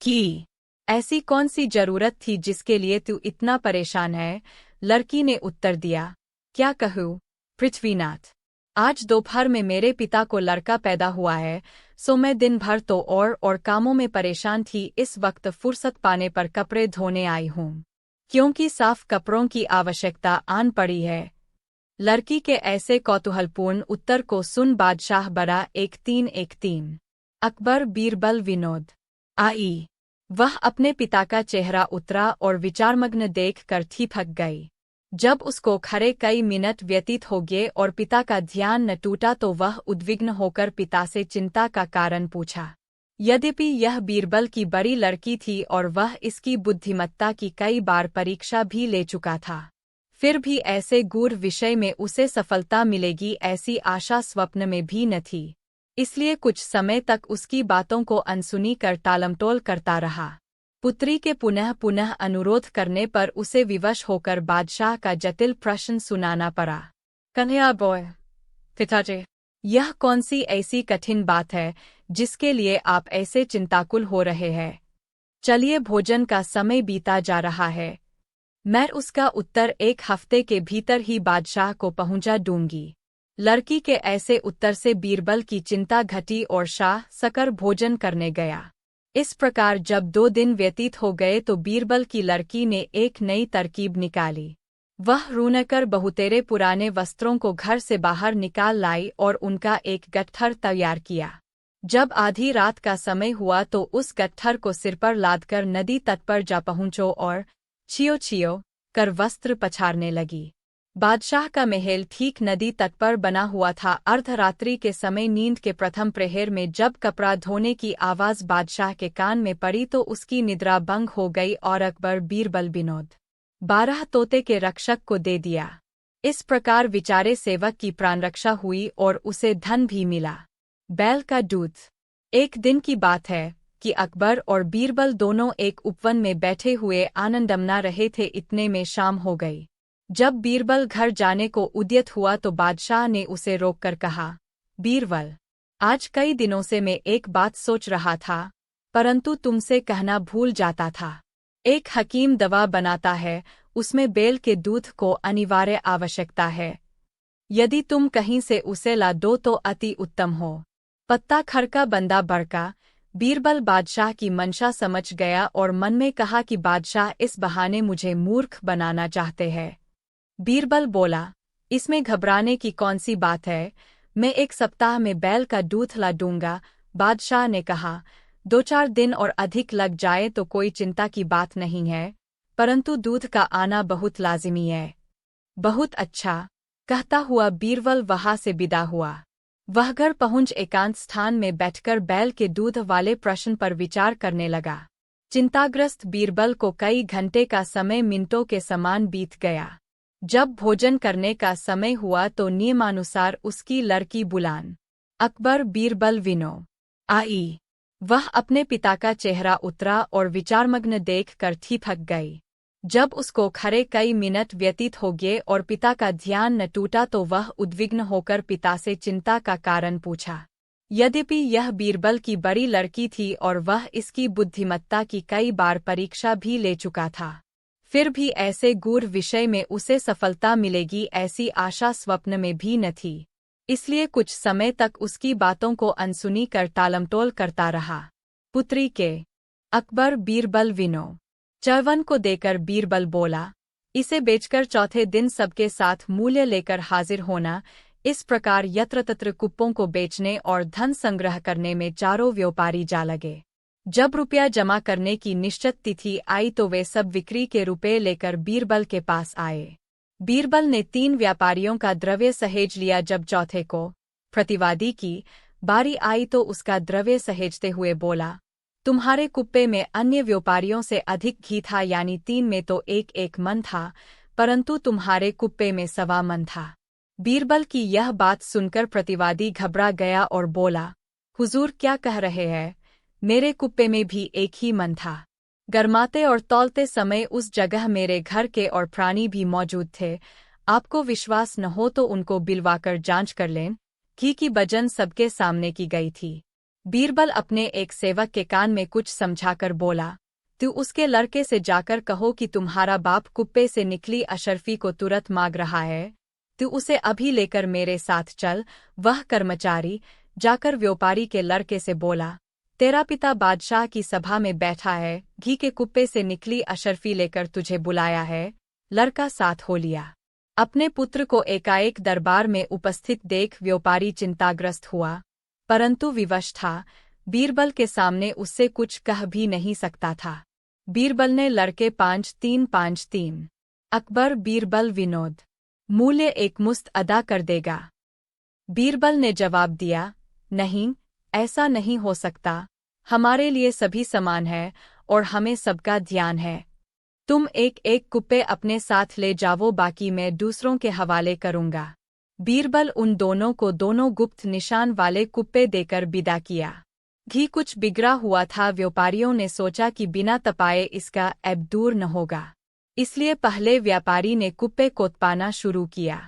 कि ऐसी कौन सी जरूरत थी जिसके लिए तू इतना परेशान है? लड़की ने उत्तर दिया, क्या कहूँ पृथ्वीनाथ, आज दोपहर में मेरे पिता को लड़का पैदा हुआ है, सो मैं दिन भर तो और कामों में परेशान थी। इस वक्त फुर्सत पाने पर कपड़े धोने आई हूँ, क्योंकि साफ कपड़ों की आवश्यकता आन पड़ी है। लड़की के ऐसे कौतूहलपूर्ण उत्तर को सुन बादशाह बड़ा 1313 अकबर बीरबल विनोद आई। वह अपने पिता का चेहरा उतरा और विचारमग्न देख कर थिपक गई। जब उसको खड़े कई मिनट व्यतीत हो गए और पिता का ध्यान न टूटा तो वह उद्विग्न होकर पिता से चिंता का कारण पूछा। यद्यपि यह बीरबल की बड़ी लड़की थी और वह इसकी बुद्धिमत्ता की कई बार परीक्षा भी ले चुका था, फिर भी ऐसे गूढ़ विषय में उसे सफलता मिलेगी ऐसी आशा स्वप्न में भी न थी। इसलिए कुछ समय तक उसकी बातों को अनसुनी कर टालमटोल करता रहा। पुत्री के पुनः पुनः अनुरोध करने पर उसे विवश होकर बादशाह का जटिल प्रश्न सुनाना पड़ा। कन्हैया बॉय, पिताजी, यह कौन सी ऐसी कठिन बात है जिसके लिए आप ऐसे चिंताकुल हो रहे हैं? चलिए, भोजन का समय बीता जा रहा है, मैं उसका उत्तर 1 हफ्ते के भीतर ही बादशाह को पहुंचा दूंगी। लड़की के ऐसे उत्तर से बीरबल की चिंता घटी और शाह सकर भोजन करने गया। इस प्रकार जब 2 दिन व्यतीत हो गए तो बीरबल की लड़की ने एक नई तरकीब निकाली। वह रूनकर बहुतेरे पुराने वस्त्रों को घर से बाहर निकाल लाई और उनका एक गट्ठर तैयार किया। जब आधी रात का समय हुआ तो उस गट्ठर को सिर पर लादकर नदी तट पर जा पहुंचो और छियो छियो कर वस्त्र पछाड़ने लगी। बादशाह का महल ठीक नदी तट पर बना हुआ था। अर्धरात्रि के समय नींद के प्रथम प्रहर में जब कपड़ा धोने की आवाज बादशाह के कान में पड़ी तो उसकी निद्रा भंग हो गई और अकबर बीरबल विनोद 12 तोते के रक्षक को दे दिया। इस प्रकार विचारे सेवक की प्राणरक्षा हुई और उसे धन भी मिला। बैल का दूध। एक दिन की बात है कि अकबर और बीरबल दोनों एक उपवन में बैठे हुए आनंद मना रहे थे। इतने में शाम हो गई। जब बीरबल घर जाने को उद्यत हुआ तो बादशाह ने उसे रोककर कहा, बीरबल, आज कई दिनों से मैं एक बात सोच रहा था, परंतु तुमसे कहना भूल जाता था। एक हकीम दवा बनाता है, उसमें बैल के दूध को अनिवार्य आवश्यकता है। यदि तुम कहीं से उसे ला दो तो अति उत्तम हो। पत्ता खरका बंदा बड़का। बीरबल बादशाह की मंशा समझ गया और मन में कहा कि बादशाह इस बहाने मुझे मूर्ख बनाना चाहते हैं। बीरबल बोला, इसमें घबराने की कौन सी बात है, मैं 1 सप्ताह में बैल का दूध ला दूंगा। बादशाह ने कहा, 2-4 दिन और अधिक लग जाए तो कोई चिंता की बात नहीं है, परंतु दूध का आना बहुत लाजिमी है। बहुत अच्छा, कहता हुआ बीरबल वहां से विदा हुआ। वह घर पहुंच एकांत स्थान में बैठकर बैल के दूध वाले प्रश्न पर विचार करने लगा। चिंताग्रस्त बीरबल को कई घंटे का समय मिनटों के समान बीत गया। जब भोजन करने का समय हुआ तो नियमानुसार उसकी लड़की बुलान अकबर बीरबल विनो आई। वह अपने पिता का चेहरा उतरा और विचारमग्न देख कर थिपक गई। जब उसको खड़े कई मिनट व्यतीत हो गए और पिता का ध्यान न टूटा तो वह उद्विग्न होकर पिता से चिंता का कारण पूछा। यद्यपि यह बीरबल की बड़ी लड़की थी और वह इसकी बुद्धिमत्ता की कई बार परीक्षा भी ले चुका था, फिर भी ऐसे गूढ़ विषय में उसे सफलता मिलेगी ऐसी आशा स्वप्न में भी न थी। इसलिए कुछ समय तक उसकी बातों को अनसुनी कर टालमटोल करता रहा। पुत्री के अकबर बीरबल विनो चौवन को देकर बीरबल बोला, इसे बेचकर चौथे दिन सबके साथ मूल्य लेकर हाजिर होना। इस प्रकार यत्र तत्र कुप्पों को बेचने और धन संग्रह करने में चारों व्यापारी जा लगे। जब रुपया जमा करने की निश्चित तिथि आई तो वे सब बिक्री के रुपए लेकर बीरबल के पास आए। बीरबल ने 3 व्यापारियों का द्रव्य सहेज लिया। जब चौथे को प्रतिवादी की बारी आई तो उसका द्रव्य सहेजते हुए बोला, तुम्हारे कुप्पे में अन्य व्यापारियों से अधिक घी था, यानी 3 में तो 1-1 मन था, परंतु तुम्हारे कुप्पे में 1.25 मन था। बीरबल की यह बात सुनकर प्रतिवादी घबरा गया और बोला, हुजूर क्या कह रहे हैं, मेरे कुप्पे में भी 1 ही मन था। गरमाते और तौलते समय उस जगह मेरे घर के और प्राणी भी मौजूद थे। आपको विश्वास न हो तो उनको बिलवाकर जांच कर लें। घी की बजन सबके सामने की गई थी। बीरबल अपने एक सेवक के कान में कुछ समझाकर बोला, तू उसके लड़के से जाकर कहो कि तुम्हारा बाप कुप्पे से निकली अशरफी को तुरंत मांग रहा है, तू उसे अभी लेकर मेरे साथ चल। वह कर्मचारी जाकर व्यापारी के लड़के से बोला, तेरा पिता बादशाह की सभा में बैठा है, घी के कुप्पे से निकली अशरफी लेकर तुझे बुलाया है। लड़का साथ हो लिया। अपने पुत्र को एकाएक दरबार में उपस्थित देख व्यापारी चिंताग्रस्त हुआ, परंतु विवश था। बीरबल के सामने उससे कुछ कह भी नहीं सकता था। बीरबल ने लड़के 5353 अकबर बीरबल विनोद मूल्य एक मुश्त अदा कर देगा। बीरबल ने जवाब दिया, नहीं, ऐसा नहीं हो सकता। हमारे लिए सभी समान है और हमें सबका ध्यान है। तुम एक एक कुप्पे अपने साथ ले जाओ, बाकी मैं दूसरों के हवाले करूंगा। बीरबल उन दोनों को दोनों गुप्त निशान वाले कुप्पे देकर विदा किया। घी कुछ बिगड़ा हुआ था। व्यापारियों ने सोचा कि बिना तपाए इसका ऐब दूर न होगा, इसलिए पहले व्यापारी ने कुप्पे को तपाना शुरू किया।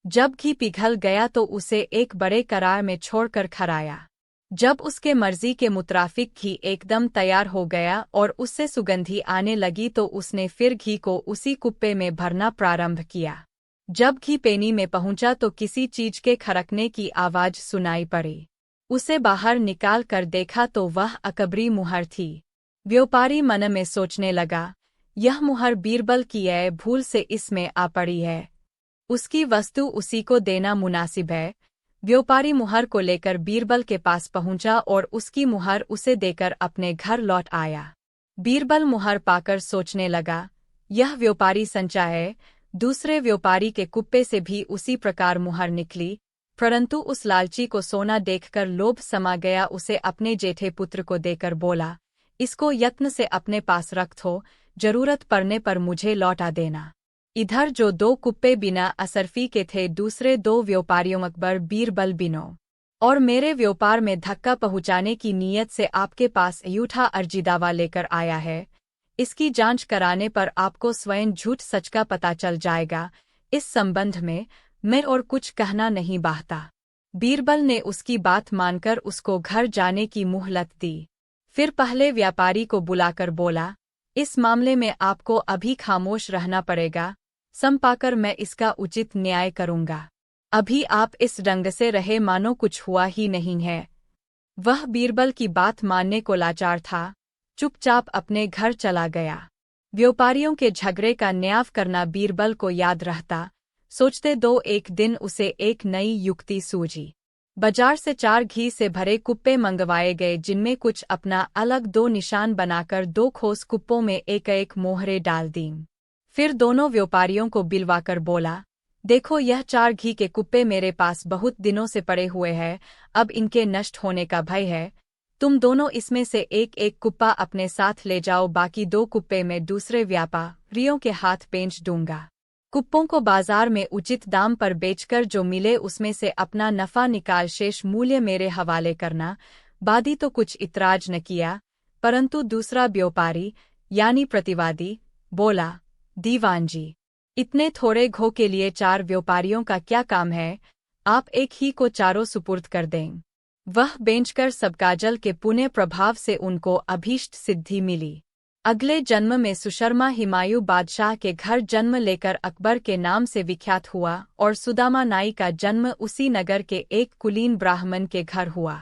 जब घी पिघल गया तो उसे एक बड़े करार में छोड़कर खराया। जब उसके मर्जी के मुताबिक घी एकदम तैयार हो गया और उससे सुगंधी आने लगी तो उसने फिर घी को उसी कुप्पे में भरना प्रारंभ किया। जब घी पेनी में पहुंचा तो किसी चीज के खड़कने की आवाज सुनाई पड़ी। उसे बाहर निकाल कर देखा तो वह अकबरी मुहर थी। व्यापारी मन में सोचने लगा, यह मुहर बीरबल की है, भूल से इसमें आ पड़ी है। उसकी वस्तु उसी को देना मुनासिब है। व्यापारी मुहर को लेकर बीरबल के पास पहुंचा और उसकी मुहर उसे देकर अपने घर लौट आया। बीरबल मुहर पाकर सोचने लगा, यह व्यापारी सच्चा है। दूसरे व्यापारी के कुप्पे से भी उसी प्रकार मुहर निकली, परंतु उस लालची को सोना देखकर लोभ समा गया। उसे अपने जेठे पुत्र को देकर बोला, इसको यत्न से अपने पास रख दो, जरूरत पड़ने पर मुझे लौटा देना। इधर जो दो कुप्पे बिना असरफी के थे, दूसरे दो व्यापारियों अकबर बीरबल बिनो और मेरे व्यापार में धक्का पहुंचाने की नीयत से आपके पास झूठा अर्जी दावा लेकर आया है। इसकी जांच कराने पर आपको स्वयं झूठ सच का पता चल जाएगा। इस संबंध में मैं और कुछ कहना नहीं बाहता। बीरबल ने उसकी बात मानकर उसको घर जाने की मोहलत दी। फिर पहले व्यापारी को बुलाकर बोला, इस मामले में आपको अभी खामोश रहना पड़ेगा। सम पाकर मैं इसका उचित न्याय करूंगा। अभी आप इस ढंग से रहे मानो कुछ हुआ ही नहीं है। वह बीरबल की बात मानने को लाचार था, चुपचाप अपने घर चला गया। व्यापारियों के झगड़े का न्याय करना बीरबल को याद रहता। सोचते दो एक दिन उसे एक नई युक्ति सूझी। बाजार से 4 घी से भरे कुप्पे मंगवाए गए, जिनमें कुछ अपना अलग 2 निशान बनाकर 2 ठोस कुप्पों में एक एक मोहरे डाल दीं। फिर दोनों व्यापारियों को बिलवाकर बोला, देखो यह 4 घी के कुप्पे मेरे पास बहुत दिनों से पड़े हुए हैं, अब इनके नष्ट होने का भय है। तुम दोनों इसमें से एक एक कुप्पा अपने साथ ले जाओ, बाकी 2 कुप्पे मैं दूसरे व्यापारियों के हाथ बेच दूंगा। कुप्पों को बाजार में उचित दाम पर बेचकर जो मिले उसमें से अपना नफा निकाल शेष मूल्य मेरे हवाले करना। बादी तो कुछ इतराज न किया, परंतु दूसरा व्यापारी यानी प्रतिवादी बोला, दीवान जी, इतने थोड़े घो के लिए 4 व्यापारियों का क्या काम है, आप एक ही को चारों सुपुर्द कर दें। वह बेचकर सबकाजल के पुण्य प्रभाव से उनको अभीष्ट सिद्धि मिली। अगले जन्म में सुशर्मा हिमायू बादशाह के घर जन्म लेकर अकबर के नाम से विख्यात हुआ और सुदामा नाई का जन्म उसी नगर के एक कुलीन ब्राह्मण के घर हुआ।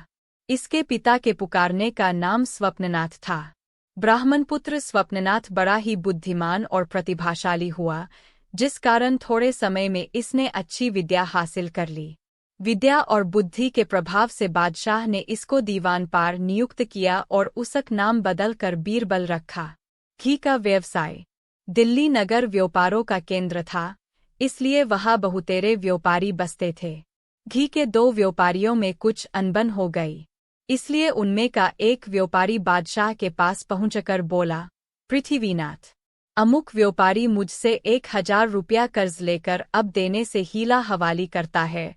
इसके पिता के पुकारने का नाम स्वप्ननाथ था। ब्राह्मण पुत्र स्वप्ननाथ बड़ा ही बुद्धिमान और प्रतिभाशाली हुआ, जिस कारण थोड़े समय में इसने अच्छी विद्या हासिल कर ली। विद्या और बुद्धि के प्रभाव से बादशाह ने इसको दीवान पार नियुक्त किया और उसका नाम बदलकर बीरबल रखा। घी का व्यवसाय दिल्ली नगर व्यापारों का केंद्र था, इसलिए वहाँ बहुतेरे व्यापारी बसते थे। घी के 2 व्यापारियों में कुछ अनबन हो गई, इसलिए उनमें का एक व्यापारी बादशाह के पास पहुंचकर बोला, पृथ्वीनाथ, अमुक व्यापारी मुझसे 1000 रुपया कर्ज लेकर अब देने से हीला हवाली करता है।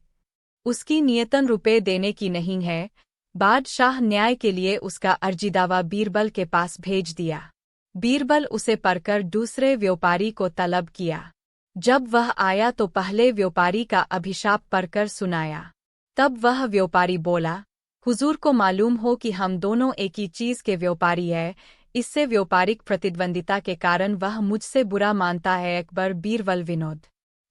उसकी नियतन रुपए देने की नहीं है। बादशाह न्याय के लिए उसका अर्जीदावा बीरबल के पास भेज दिया। बीरबल उसे पढ़कर दूसरे व्यापारी को तलब किया। जब वह आया तो पहले व्यापारी का अभिशाप पढ़कर सुनाया। तब वह व्यापारी बोला, हुजूर को मालूम हो कि हम दोनों एक ही चीज के व्यापारी हैं, इससे व्यापारिक प्रतिद्वंदिता के कारण वह मुझसे बुरा मानता है। अकबर बीरबल विनोद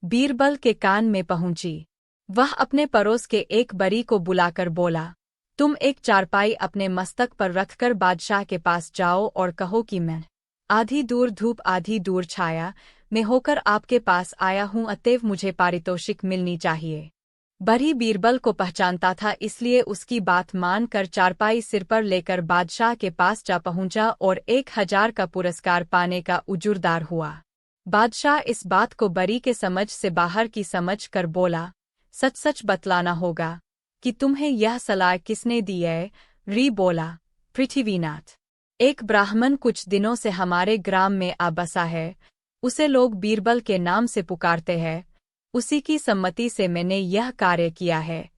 बीरबल के कान में पहुंची। वह अपने पड़ोस के एक बरी को बुलाकर बोला, तुम एक चारपाई अपने मस्तक पर रखकर बादशाह के पास जाओ और कहो कि मैं आधी दूर धूप आधी दूर छाया में होकर आपके पास आया हूं, अतएव मुझे पारितोषिक मिलनी चाहिए। बरी बीरबल को पहचानता था, इसलिए उसकी बात मानकर चारपाई सिर पर लेकर बादशाह के पास जा पहुंचा और 1000 का पुरस्कार पाने का उजुरदार हुआ। बादशाह इस बात को बरी के समझ से बाहर की समझ कर बोला, सच सच बतलाना होगा कि तुम्हें यह सलाह किसने दी है? री बोला, पृथ्वीनाथ। एक ब्राह्मण कुछ दिनों से हमारे ग्राम में आ बसा है, उसे लोग बीरबल के नाम से पुकारते हैं, उसी की सम्मति से मैंने यह कार्य किया है।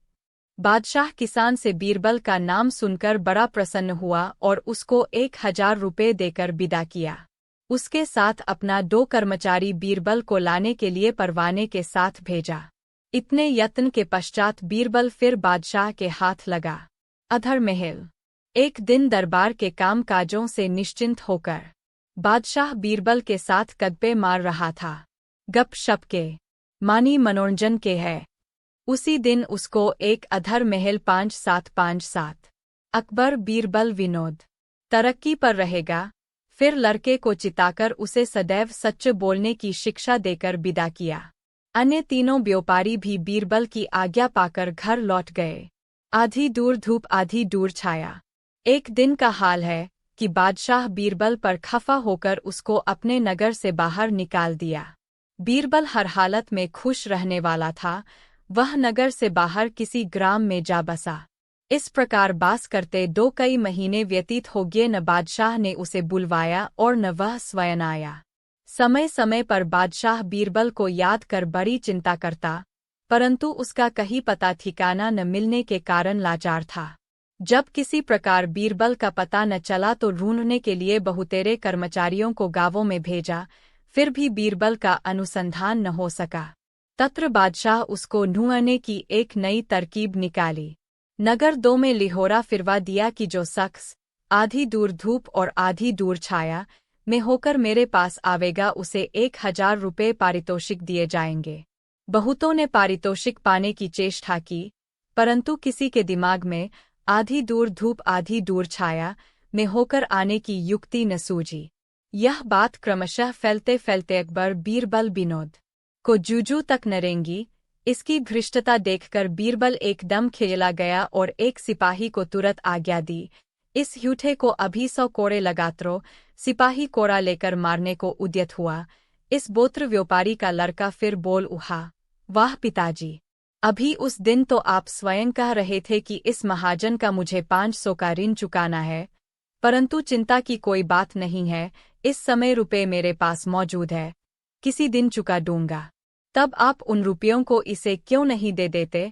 बादशाह किसान से बीरबल का नाम सुनकर बड़ा प्रसन्न हुआ और उसको 1000 रुपये देकर विदा किया। उसके साथ अपना 2 कर्मचारी बीरबल को लाने के लिए परवाने के साथ भेजा। इतने यत्न के पश्चात बीरबल फिर बादशाह के हाथ लगा। अधर महल। एक दिन दरबार के काम काजों से निश्चिंत होकर बादशाह बीरबल के साथ गप्पे मार रहा था। गपशप के मानी मनोरंजन के है। उसी दिन उसको एक अधर महल 5757 अकबर बीरबल विनोद तरक्की पर रहेगा, फिर लड़के को चिताकर उसे सदैव सच बोलने की शिक्षा देकर विदा किया। अन्य तीनों व्यापारी भी बीरबल की आज्ञा पाकर घर लौट गए। आधी दूर धूप आधी दूर छाया। एक दिन का हाल है कि बादशाह बीरबल पर खफा होकर उसको अपने नगर से बाहर निकाल दिया। बीरबल हर हालत में खुश रहने वाला था। वह नगर से बाहर किसी ग्राम में जा बसा। इस प्रकार बास करते कई महीने व्यतीत हो गए। न बादशाह ने उसे बुलवाया और न वह स्वयं आया। समय समय पर बादशाह बीरबल को याद कर बड़ी चिंता करता, परंतु उसका कहीं पता ठिकाना न मिलने के कारण लाचार था। जब किसी प्रकार बीरबल का पता न चला तो ढूंढने के लिए बहुतेरे कर्मचारियों को गांवों में भेजा, फिर भी बीरबल का अनुसंधान न हो सका। तत्र बादशाह उसको ढूंढने की एक नई तरकीब निकाली। नगर 2 में लिहोरा फिरवा दिया कि जो शख्स आधी दूर धूप और आधी दूर छाया में होकर मेरे पास आवेगा उसे 1000 रुपये पारितोषिक दिए जाएंगे। बहुतों ने पारितोषिक पाने की चेष्टा की, परंतु किसी के दिमाग में आधी दूर धूप आधी दूर छाया में होकर आने की युक्ति न सूझी। यह बात क्रमशः फैलते फैलते अकबर बीरबल विनोद को जूजू तक न रेंगी। इसकी धृष्टता देखकर बीरबल एकदम खिला गया और एक सिपाही को तुरंत आज्ञा दी, इस यूठे को अभी 100 कोड़े लगात्रो। सिपाही कोड़ा लेकर मारने को उद्यत हुआ। इस बोत्र व्यापारी का लड़का फिर बोल उठा, वाह पिताजी, अभी उस दिन तो आप स्वयं कह रहे थे कि इस महाजन का मुझे 500 का ऋण चुकाना है, परंतु चिंता की कोई बात नहीं है, इस समय रुपए मेरे पास मौजूद है, किसी दिन चुका दूंगा। तब आप उन रुपयों को इसे क्यों नहीं दे देते?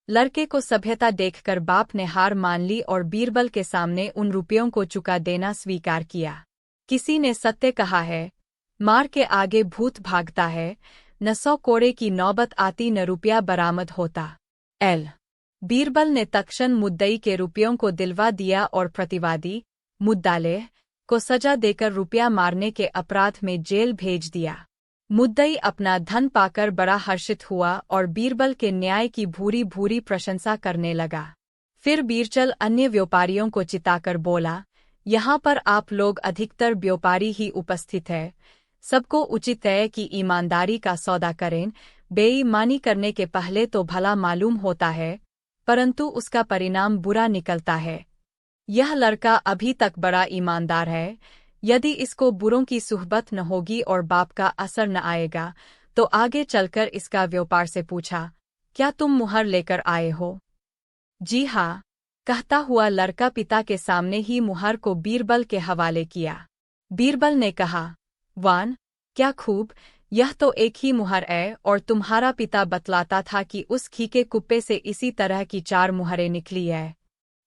लड़के को सभ्यता देखकर बाप ने हार मान ली और बीरबल के सामने उन रुपयों को चुका देना स्वीकार किया। किसी ने सत्य कहा है, मार के आगे भूत भागता है, न 100 कोड़े की नौबत आती न रुपया बरामद होता। बीरबल ने तक्षण मुद्दई के रुपयों को दिलवा दिया और प्रतिवादी मुद्दालेह को सजा देकर रुपया मारने के अपराध में जेल भेज दिया। मुद्दई अपना धन पाकर बड़ा हर्षित हुआ और बीरबल के न्याय की भूरी भूरी प्रशंसा करने लगा। फिर बीरचल अन्य व्यापारियों को चिताकर बोला, यहाँ पर आप लोग अधिकतर व्यापारी ही उपस्थित है, सबको उचित है कि ईमानदारी का सौदा करें। बेईमानी करने के पहले तो भला मालूम होता है, परंतु उसका परिणाम बुरा निकलता है। यह लड़का अभी तक बड़ा ईमानदार है, यदि इसको बुरों की सुहबत न होगी और बाप का असर न आएगा तो आगे चलकर इसका व्यापार से पूछा, क्या तुम मुहर लेकर आए हो? जी हाँ, कहता हुआ लड़का पिता के सामने ही मुहर को बीरबल के हवाले किया। बीरबल ने कहा, वान, क्या खूब, यह तो एक ही मुहर है और तुम्हारा पिता बतलाता था कि उस घी के कुप्पे से इसी तरह की 4 मुहरें निकली है।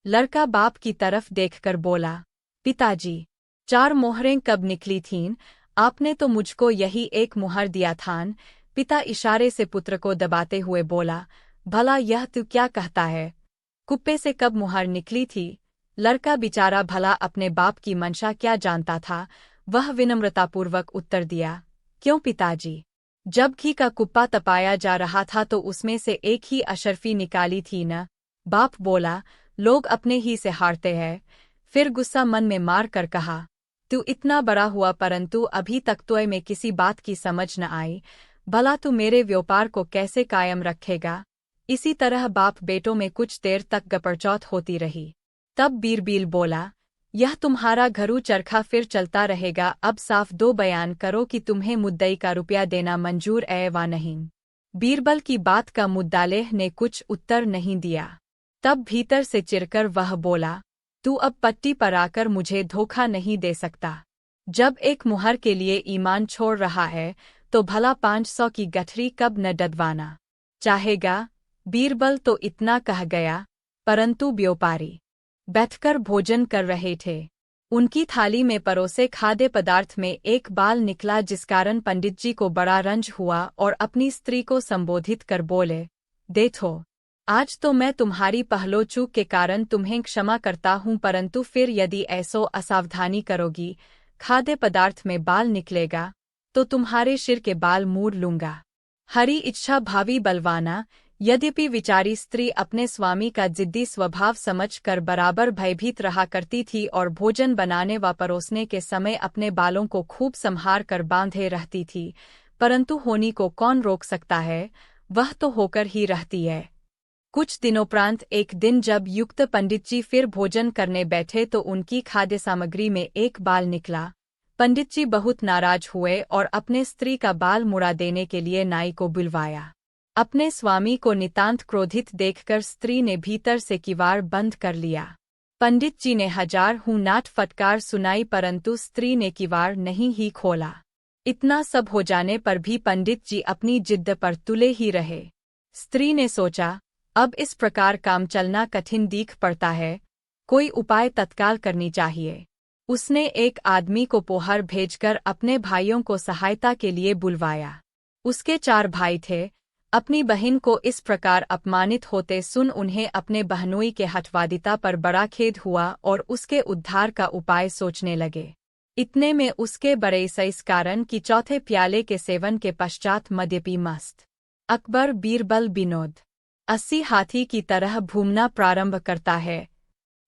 लड़का बाप की तरफ देखकर बोला, पिताजी, 4 मोहरें कब निकली थीं? आपने तो मुझको यही एक मुहर दिया था। पिता इशारे से पुत्र को दबाते हुए बोला, भला यह तू क्या कहता है? कुप्पे से कब मुहर निकली थी? लड़का बेचारा भला अपने बाप की मंशा क्या जानता था। वह विनम्रतापूर्वक उत्तर दिया, क्यों पिताजी? जब घी का कुप्पा तपाया जा रहा था तो उसमें से एक ही अशर्फी निकाली थी न? बाप बोला, लोग अपने ही से हारते हैं। फिर गुस्सा मन में मार कर कहा, तू इतना बड़ा हुआ परंतु अभी तक तो में किसी बात की समझ न आई। भला तू मेरे व्यापार को कैसे कायम रखेगा? इसी तरह बाप बेटों में कुछ देर तक गपरचौथ होती रही। तब बीरबल बोला, यह तुम्हारा घरू चरखा फिर चलता रहेगा। अब साफ दो बयान करो कि तुम्हें मुद्दई का रुपया देना मंजूर है वा नहीं। बीरबल की बात का मुद्दालेह ने कुछ उत्तर नहीं दिया। तब भीतर से चिरकर वह बोला, तू अब पट्टी पर आकर मुझे धोखा नहीं दे सकता। जब एक मुहर के लिए ईमान छोड़ रहा है तो भला 500 की गठरी कब न डदवाना चाहेगा? बीरबल तो इतना कह गया, परंतु व्यापारी बैठकर भोजन कर रहे थे। उनकी थाली में परोसे खाद्य पदार्थ में एक बाल निकला, जिस कारण पंडित जी को बड़ा रंज हुआ और अपनी स्त्री को संबोधित कर बोले, देखो, आज तो मैं तुम्हारी पहलो चूक के कारण तुम्हें क्षमा करता हूँ, परंतु फिर यदि ऐसो असावधानी करोगी, खाद्य पदार्थ में बाल निकलेगा तो तुम्हारे सिर के बाल मूड़ लूंगा। हरी इच्छा भावी बलवाना। यद्यपि विचारी स्त्री अपने स्वामी का जिद्दी स्वभाव समझकर बराबर भयभीत रहा करती थी और भोजन बनाने व परोसने के समय अपने बालों को खूब संभार कर बांधे रहती थी, परंतु होनी को कौन रोक सकता है, वह तो होकर ही रहती है। कुछ दिनोपरांत एक दिन जब युक्त पंडित जी फिर भोजन करने बैठे तो उनकी खाद्य सामग्री में एक बाल निकला। पंडित जी बहुत नाराज हुए और अपने स्त्री का बाल मुड़ा देने के लिए नाई को बुलवाया। अपने स्वामी को नितांत क्रोधित देखकर स्त्री ने भीतर से किवाड़ बंद कर लिया। पंडित जी ने 1000 नाट फटकार सुनाई, परंतु स्त्री ने किवाड़ नहीं ही खोला। इतना सब हो जाने पर भी पंडित जी अपनी जिद्द पर तुले ही रहे। स्त्री ने सोचा, अब इस प्रकार काम चलना कठिन दिख पड़ता है, कोई उपाय तत्काल करनी चाहिए। उसने एक आदमी को पोहर भेजकर अपने भाइयों को सहायता के लिए बुलवाया। उसके 4 भाई थे। अपनी बहन को इस प्रकार अपमानित होते सुन उन्हें अपने बहनोई के हठवादिता पर बड़ा खेद हुआ और उसके उद्धार का उपाय सोचने लगे। इतने में उसके बड़े से इस कारण कि चौथे प्याले के सेवन के पश्चात मद्यपी मस्त अकबर बीरबल विनोद 80 हाथी की तरह घूमना प्रारंभ करता है।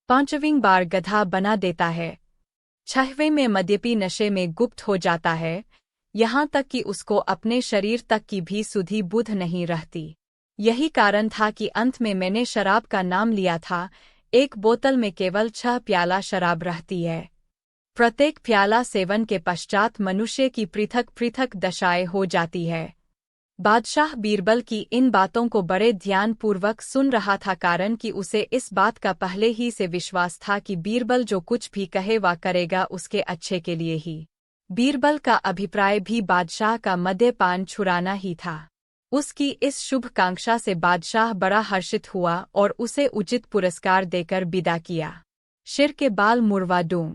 5वीं बार गधा बना देता है। 6वें में मद्यपी नशे में गुप्त हो जाता है, यहाँ तक कि उसको अपने शरीर तक की भी सुधी बुध नहीं रहती। यही कारण था कि अंत में मैंने शराब का नाम लिया था। एक बोतल में केवल 6 प्याला शराब रहती है। प्रत्येक प्याला सेवन के पश्चात मनुष्य की पृथक पृथक दशाएं हो जाती है। बादशाह बीरबल की इन बातों को बड़े ध्यानपूर्वक सुन रहा था, कारण कि उसे इस बात का पहले ही से विश्वास था कि बीरबल जो कुछ भी कहे वा करेगा उसके अच्छे के लिए ही। बीरबल का अभिप्राय भी बादशाह का मद्यपान छुड़ाना ही था। उसकी इस शुभकांक्षा से बादशाह बड़ा हर्षित हुआ और उसे उचित पुरस्कार देकर विदा किया। सिर के बाल मुड़वा दूं।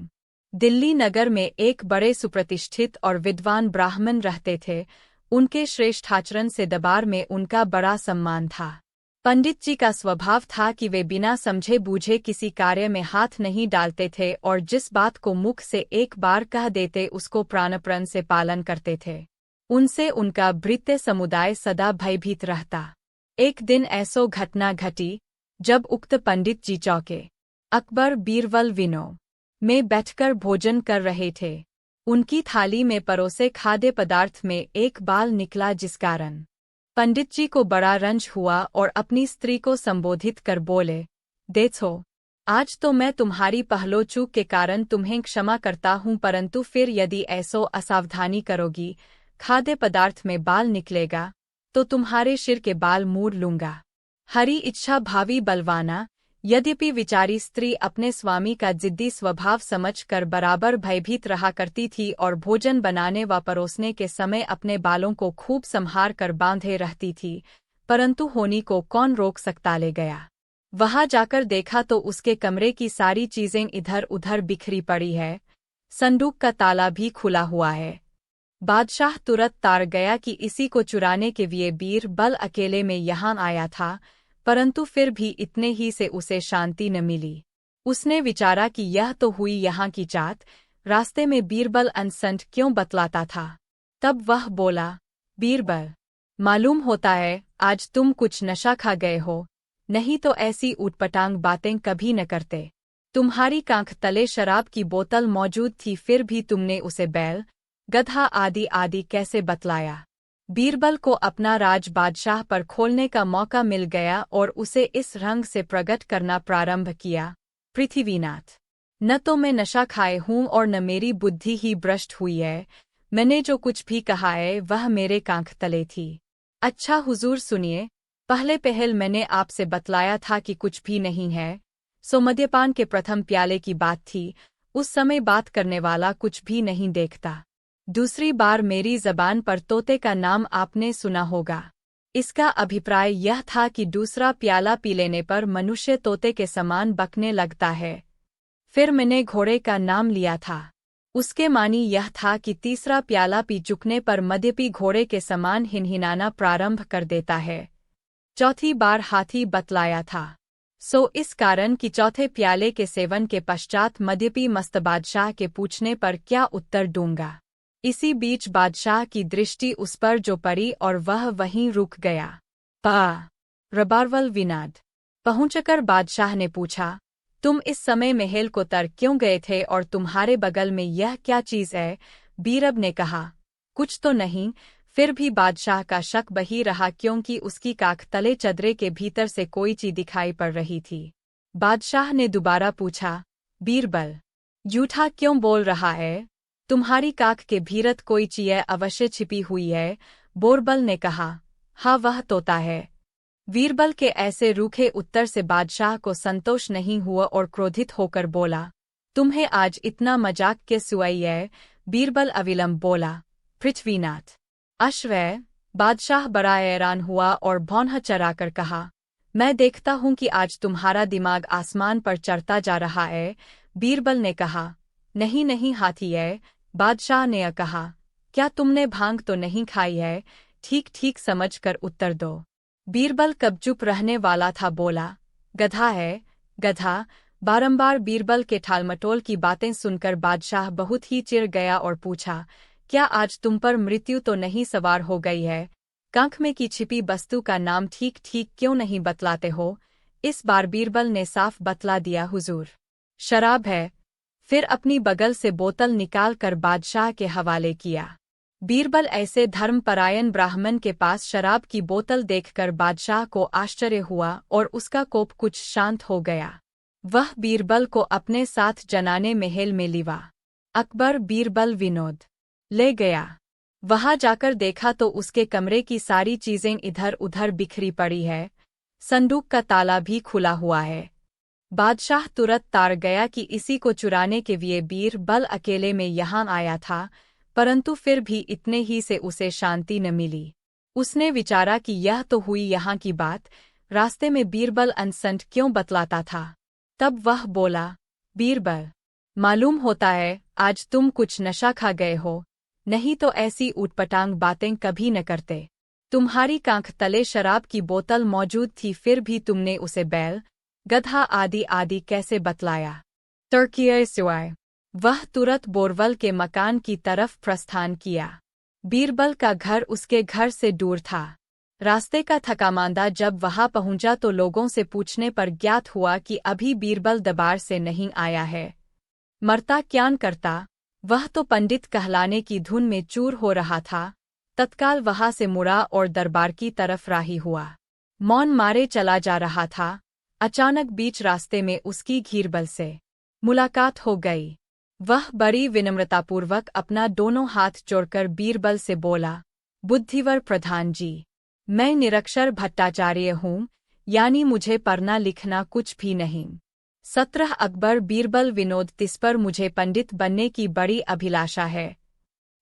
दिल्ली नगर में एक बड़े सुप्रतिष्ठित और विद्वान ब्राह्मण रहते थे। उनके श्रेष्ठाचरण से दरबार में उनका बड़ा सम्मान था। पंडित जी का स्वभाव था कि वे बिना समझे बूझे किसी कार्य में हाथ नहीं डालते थे और जिस बात को मुख से एक बार कह देते उसको प्राणपण से पालन करते थे। उनसे उनका भृत्य समुदाय सदा भयभीत रहता। एक दिन ऐसो घटना घटी जब उक्त पंडित जी चौके अकबर बीरबल विनो में बैठकर भोजन कर रहे थे। उनकी थाली में परोसे खाद्य पदार्थ में एक बाल निकला, जिस कारण पंडित जी को बड़ा रंज हुआ और अपनी स्त्री को संबोधित कर बोले, देखो, आज तो मैं तुम्हारी पहलो चूक के कारण तुम्हें क्षमा करता हूँ, परंतु फिर यदि ऐसो असावधानी करोगी, खाद्य पदार्थ में बाल निकलेगा तो तुम्हारे सिर के बाल मूड़ लूंगा। हरी इच्छा भावी बलवाना। यद्यपि विचारी स्त्री अपने स्वामी का जिद्दी स्वभाव समझकर बराबर भयभीत रहा करती थी और भोजन बनाने व परोसने के समय अपने बालों को खूब संभार कर बांधे रहती थी, परंतु होनी को कौन रोक सकता। ले गया वहां जाकर देखा तो उसके कमरे की सारी चीजें इधर उधर बिखरी पड़ी है। संदूक का ताला भी खुला हुआ है। बादशाह तुरंत तार गया कि इसी को चुराने के लिए बीरबल अकेले में यहाँ आया था, परंतु फिर भी इतने ही से उसे शांति न मिली। उसने विचारा कि यह तो हुई यहाँ की चात, रास्ते में बीरबल अनसंट क्यों बतलाता था। तब वह बोला, बीरबल, मालूम होता है आज तुम कुछ नशा खा गए हो, नहीं तो ऐसी ऊटपटांग बातें कभी न करते। तुम्हारी कांख तले शराब की बोतल मौजूद थी, फिर भी तुमने उसे बैल, गधा आदि आदि कैसे बतलाया। बीरबल को अपना राज बादशाह पर खोलने का मौका मिल गया और उसे इस रंग से प्रकट करना प्रारंभ किया, पृथ्वीनाथ, न तो मैं नशा खाए हूँ और न मेरी बुद्धि ही भ्रष्ट हुई है। मैंने जो कुछ भी कहा है वह मेरे कांख तले थी। अच्छा हुजूर सुनिए, पहले पहल मैंने आपसे बतलाया था कि कुछ भी नहीं है, सो मद्यपान के प्रथम प्याले की बात थी। उस समय बात करने वाला कुछ भी नहीं देखता। दूसरी बार मेरी जबान पर तोते का नाम आपने सुना होगा। इसका अभिप्राय यह था कि दूसरा प्याला पी लेने पर मनुष्य तोते के समान बकने लगता है। फिर मैंने घोड़े का नाम लिया था। उसके मानी यह था कि तीसरा प्याला पी चुकने पर मद्यपी घोड़े के समान हिनहिनाना प्रारंभ कर देता है। चौथी बार हाथी बतलाया था। सो इस कारण कि चौथे प्याले के सेवन के पश्चात मद्यपी मस्त बादशाह के पूछने पर क्या उत्तर दूंगा। इसी बीच बादशाह की दृष्टि उस पर जो पड़ी और वह वहीं रुक गया। पा रबारवल विनाद पहुंचकर बादशाह ने पूछा, तुम इस समय महल को तर क्यों गए थे और तुम्हारे बगल में यह क्या चीज़ है। बीरब ने कहा, कुछ तो नहीं। फिर भी बादशाह का शक बही रहा क्योंकि उसकी काख तले चदरे के भीतर से कोई चीज दिखाई पड़ रही थी। बादशाह ने दोबारा पूछा, बीरबल, झूठा क्यों बोल रहा है। तुम्हारी काख के भीतर कोई चीज़ अवश्य छिपी हुई है। बोरबल ने कहा, हाँ वह तोता है। बीरबल के ऐसे रूखे उत्तर से बादशाह को संतोष नहीं हुआ और क्रोधित होकर बोला, तुम्हें आज इतना मजाक क्यों आई है। बीरबल अविलंब बोला, पृथ्वीनाथ, अश्वय। बादशाह बड़ा हैरान हुआ और भौंह चराकर कहा, मैं देखता हूँ कि आज तुम्हारा दिमाग आसमान पर चढ़ता जा रहा है। बीरबल ने कहा, नहीं नहीं हाथी है। बादशाह ने कहा, क्या तुमने भांग तो नहीं खाई है। ठीक ठीक समझ कर उत्तर दो। बीरबल कब चुप रहने वाला था बोला, गधा है, गधा। बारंबार बीरबल के टालमटोल की बातें सुनकर बादशाह बहुत ही चिढ़ गया और पूछा, क्या आज तुम पर मृत्यु तो नहीं सवार हो गई है। कांख में की छिपी वस्तु का नाम ठीक ठीक क्यों नहीं बतलाते हो। इस बार बीरबल ने साफ बतला दिया, हुजूर, शराब है। फिर अपनी बगल से बोतल निकाल कर बादशाह के हवाले किया। बीरबल ऐसे धर्मपरायण ब्राह्मण के पास शराब की बोतल देखकर बादशाह को आश्चर्य हुआ और उसका कोप कुछ शांत हो गया। वह बीरबल को अपने साथ जनाने महल में लिवा। अकबर बीरबल विनोद ले गया। वहां जाकर देखा तो उसके कमरे की सारी चीजें इधर उधर बिखरी पड़ी है। संदूक का ताला भी खुला हुआ है। बादशाह तुरंत तार गया कि इसी को चुराने के लिए बीरबल अकेले में यहाँ आया था, परंतु फिर भी इतने ही से उसे शांति न मिली। उसने विचारा कि यह तो हुई यहाँ की बात, रास्ते में बीरबल अनसंट क्यों बतलाता था। तब वह बोला, बीरबल, मालूम होता है आज तुम कुछ नशा खा गए हो, नहीं तो ऐसी ऊटपटांग बातें कभी न करते। तुम्हारी कांख तले शराब की बोतल मौजूद थी, फिर भी तुमने उसे बैल, गधा आदि आदि कैसे बतलाया। तुर्किया सिवाय वह तुरंत बोरवल के मकान की तरफ प्रस्थान किया। बीरबल का घर उसके घर से दूर था। रास्ते का थकामांदा जब वहां पहुंचा तो लोगों से पूछने पर ज्ञात हुआ कि अभी बीरबल दरबार से नहीं आया है। मरता क्यान करता, वह तो पंडित कहलाने की धुन में चूर हो रहा था। तत्काल वहां से मुड़ा और दरबार की तरफ राही हुआ। मौन मारे चला जा रहा था। अचानक बीच रास्ते में उसकी घीरबल से मुलाकात हो गई। वह बड़ी विनम्रतापूर्वक अपना दोनों हाथ जोड़कर बीरबल से बोला, बुद्धिवर प्रधान जी, मैं निरक्षर भट्टाचार्य हूँ, यानी मुझे पढ़ना लिखना कुछ भी नहीं। 17 अकबर बीरबल विनोद, तिस पर मुझे पंडित बनने की बड़ी अभिलाषा है।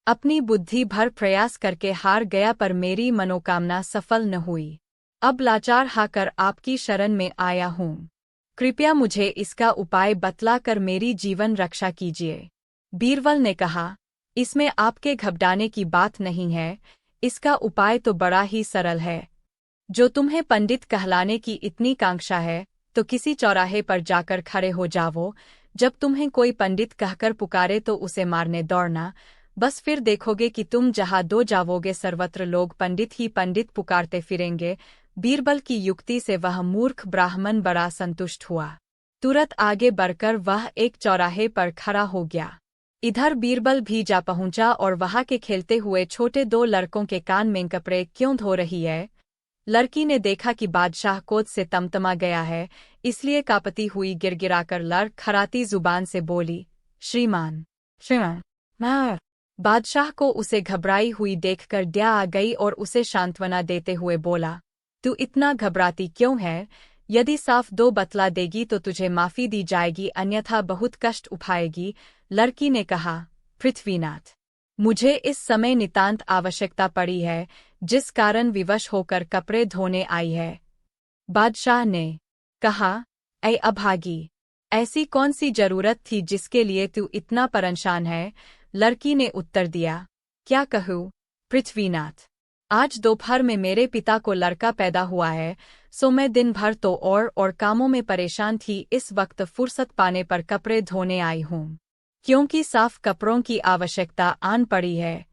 अपनी बुद्धि भर प्रयास करके हार गया पर मेरी मनोकामना सफल न हुई। अब लाचार हाकर आपकी शरण में आया हूँ। कृपया मुझे इसका उपाय बतलाकर मेरी जीवन रक्षा कीजिए। बीरबल ने कहा, इसमें आपके घबराने की बात नहीं है, इसका उपाय तो बड़ा ही सरल है। जो तुम्हें पंडित कहलाने की इतनी कांक्षा है तो किसी चौराहे पर जाकर खड़े हो जाओ। जब तुम्हें कोई पंडित कहकर पुकारे तो उसे मारने दौड़ना। बस फिर देखोगे कि तुम जहाँ दो जाओगे सर्वत्र लोग पंडित ही पंडित पुकारते फिरेंगे। बीरबल की युक्ति से वह मूर्ख ब्राह्मण बड़ा संतुष्ट हुआ। तुरंत आगे बढ़कर वह एक चौराहे पर खड़ा हो गया। इधर बीरबल भी जा पहुंचा और वहां के खेलते हुए छोटे दो लड़कों के कान में कपड़े क्यों धो रही है। लड़की ने देखा कि बादशाह क्रोध से तमतमा गया है, इसलिए कांपती हुई गिड़गिड़ाकर लड़ खराती जुबान से बोली, श्रीमान श्रीमान मैं। बादशाह को उसे घबराई हुई देखकर दया आ गई और उसे सांत्वना देते हुए बोला, तू इतना घबराती क्यों है? यदि साफ दो बतला देगी तो तुझे माफी दी जाएगी, अन्यथा बहुत कष्ट उठाएगी। लड़की ने कहा, पृथ्वीनाथ, मुझे इस समय नितांत आवश्यकता पड़ी है, जिस कारण विवश होकर कपड़े धोने आई है। बादशाह ने कहा, ऐ अभागी, ऐसी कौन सी जरूरत थी जिसके लिए तू इतना परेशान है? लड़की ने उत्तर दिया, क्या कहूँ पृथ्वीनाथ, आज दोपहर में मेरे पिता को लड़का पैदा हुआ है, सो मैं दिन भर तो और कामों में परेशान थी। इस वक्त फुर्सत पाने पर कपड़े धोने आई हूँ, क्योंकि साफ कपड़ों की आवश्यकता आन पड़ी है।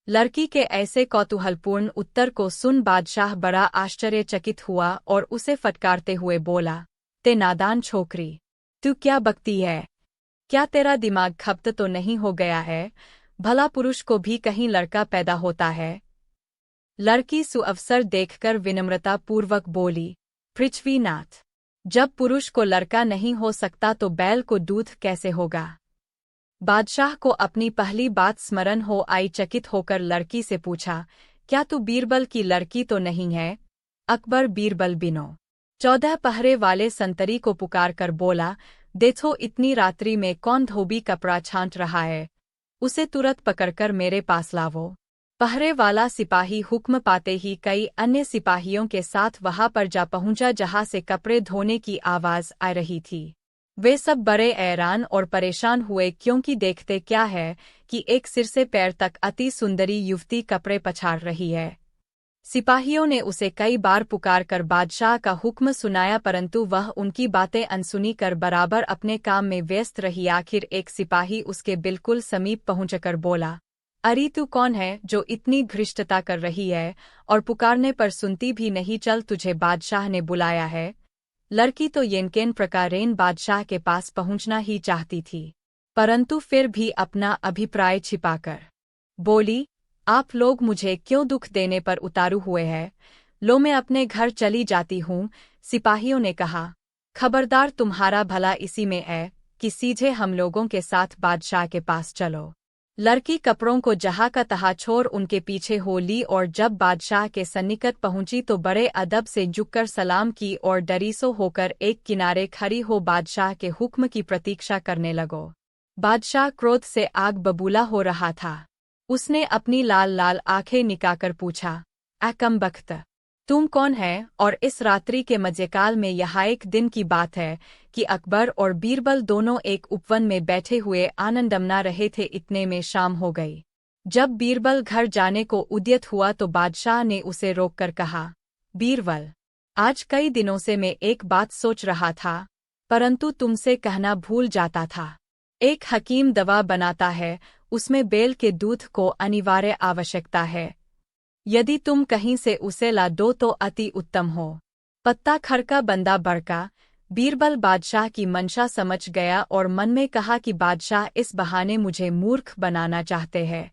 लड़की के ऐसे कौतूहलपूर्ण उत्तर को सुन बादशाह बड़ा आश्चर्यचकित हुआ और उसे फटकारते हुए बोला, ते नादान छोकरी, तू क्या बकती है? क्या तेरा दिमाग खप्त तो नहीं हो गया है? भला पुरुष को भी कहीं लड़का पैदा होता है? लड़की सुअवसर देखकर विनम्रतापूर्वक बोली, पृथ्वीनाथ, जब पुरुष को लड़का नहीं हो सकता तो बैल को दूध कैसे होगा? बादशाह को अपनी पहली बात स्मरण हो आई। चकित होकर लड़की से पूछा, क्या तू बीरबल की लड़की तो नहीं है? अकबर बीरबल बिनो 14 पहरे वाले संतरी को पुकार कर बोला, देखो इतनी रात्रि में कौन धोबी कपड़ा छांट रहा है, उसे तुरंत पकड़कर मेरे पास लावो। पहरे वाला सिपाही हुक्म पाते ही कई अन्य सिपाहियों के साथ वहां पर जा पहुंचा जहां से कपड़े धोने की आवाज आ रही थी। वे सब बड़े हैरान और परेशान हुए, क्योंकि देखते क्या है कि एक सिर से पैर तक अति सुंदरी युवती कपड़े पछाड़ रही है। सिपाहियों ने उसे कई बार पुकार कर बादशाह का हुक्म सुनाया, परंतु वह उनकी बातें अनसुनी कर बराबर अपने काम में व्यस्त रही। आखिर एक सिपाही उसके बिल्कुल समीप पहुंचकर बोला, अरे तू कौन है जो इतनी घृष्टता कर रही है और पुकारने पर सुनती भी नहीं? चल, तुझे बादशाह ने बुलाया है। लड़की तो येनकेन प्रकारेण बादशाह के पास पहुंचना ही चाहती थी, परंतु फिर भी अपना अभिप्राय छिपाकर बोली, आप लोग मुझे क्यों दुख देने पर उतारू हुए हैं? लो, मैं अपने घर चली जाती हूँ। सिपाहियों ने कहा, खबरदार, तुम्हारा भला इसी में है कि सीधे हम लोगों के साथ बादशाह के पास चलो। लड़की कपड़ों को जहाँ का तहाँ छोड़ उनके पीछे हो ली और जब बादशाह के सन्निकट पहुंची तो बड़े अदब से झुककर सलाम की और डरीसो होकर एक किनारे खड़ी हो बादशाह के हुक्म की प्रतीक्षा करने लगो। बादशाह क्रोध से आग बबूला हो रहा था। उसने अपनी लाल लाल आंखें निकाकर पूछा, कमबख्त, तुम कौन है? और इस रात्रि के मजेकाल में यहाँ एक दिन की बात है कि अकबर और बीरबल दोनों एक उपवन में बैठे हुए आनंद मना रहे थे। इतने में शाम हो गई। जब बीरबल घर जाने को उद्यत हुआ तो बादशाह ने उसे रोककर कहा, बीरबल, आज कई दिनों से मैं एक बात सोच रहा था, परंतु तुमसे कहना भूल जाता था। एक हकीम दवा बनाता है, उसमें बैल के दूध को अनिवार्य आवश्यकता है। यदि तुम कहीं से उसे ला दो तो अति उत्तम हो। पत्ता खड़का बंदा बड़का। बीरबल बादशाह की मंशा समझ गया और मन में कहा कि बादशाह इस बहाने मुझे मूर्ख बनाना चाहते हैं।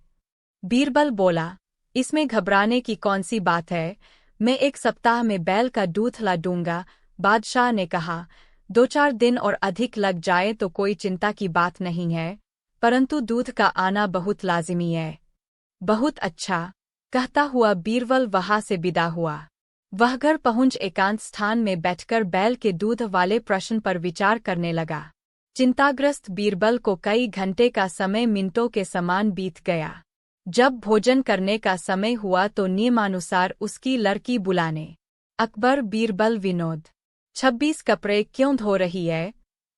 बीरबल बोला, इसमें घबराने की कौन सी बात है? मैं 1 सप्ताह में बैल का दूध ला दूंगा। बादशाह ने कहा, 2-4 दिन और अधिक लग जाए तो कोई चिंता की बात नहीं है, परंतु दूध का आना बहुत लाजिमी है। बहुत अच्छा, कहता हुआ बीरबल वहां से विदा हुआ। वह घर पहुंच एकांत स्थान में बैठकर बैल के दूध वाले प्रश्न पर विचार करने लगा। चिंताग्रस्त बीरबल को कई घंटे का समय मिनटों के समान बीत गया। जब भोजन करने का समय हुआ तो नियमानुसार उसकी लड़की बुलाने। अकबर बीरबल विनोद, 26 कपड़े क्यों धो रही है?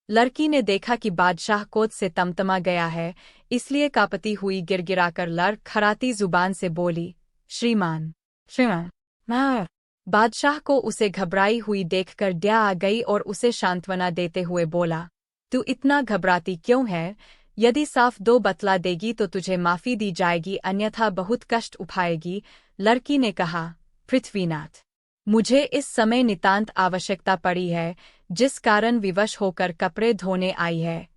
लड़की ने देखा कि बादशाह क्रोध से तमतमा गया है, इसलिए कांपती हुई गिड़गिड़ाकर लड़ खराती जुबान से बोली, श्रीमान श्रीमान मैं। बादशाह को उसे घबराई हुई देखकर दया आ गई और उसे सांत्वना देते हुए बोला, तू इतना घबराती क्यों है? यदि साफ दो बतला देगी तो तुझे माफी दी जाएगी, अन्यथा बहुत कष्ट उठाएगी। लड़की ने कहा, पृथ्वीनाथ, मुझे इस समय नितांत आवश्यकता पड़ी है, जिस कारण विवश होकर कपड़े धोने आई है।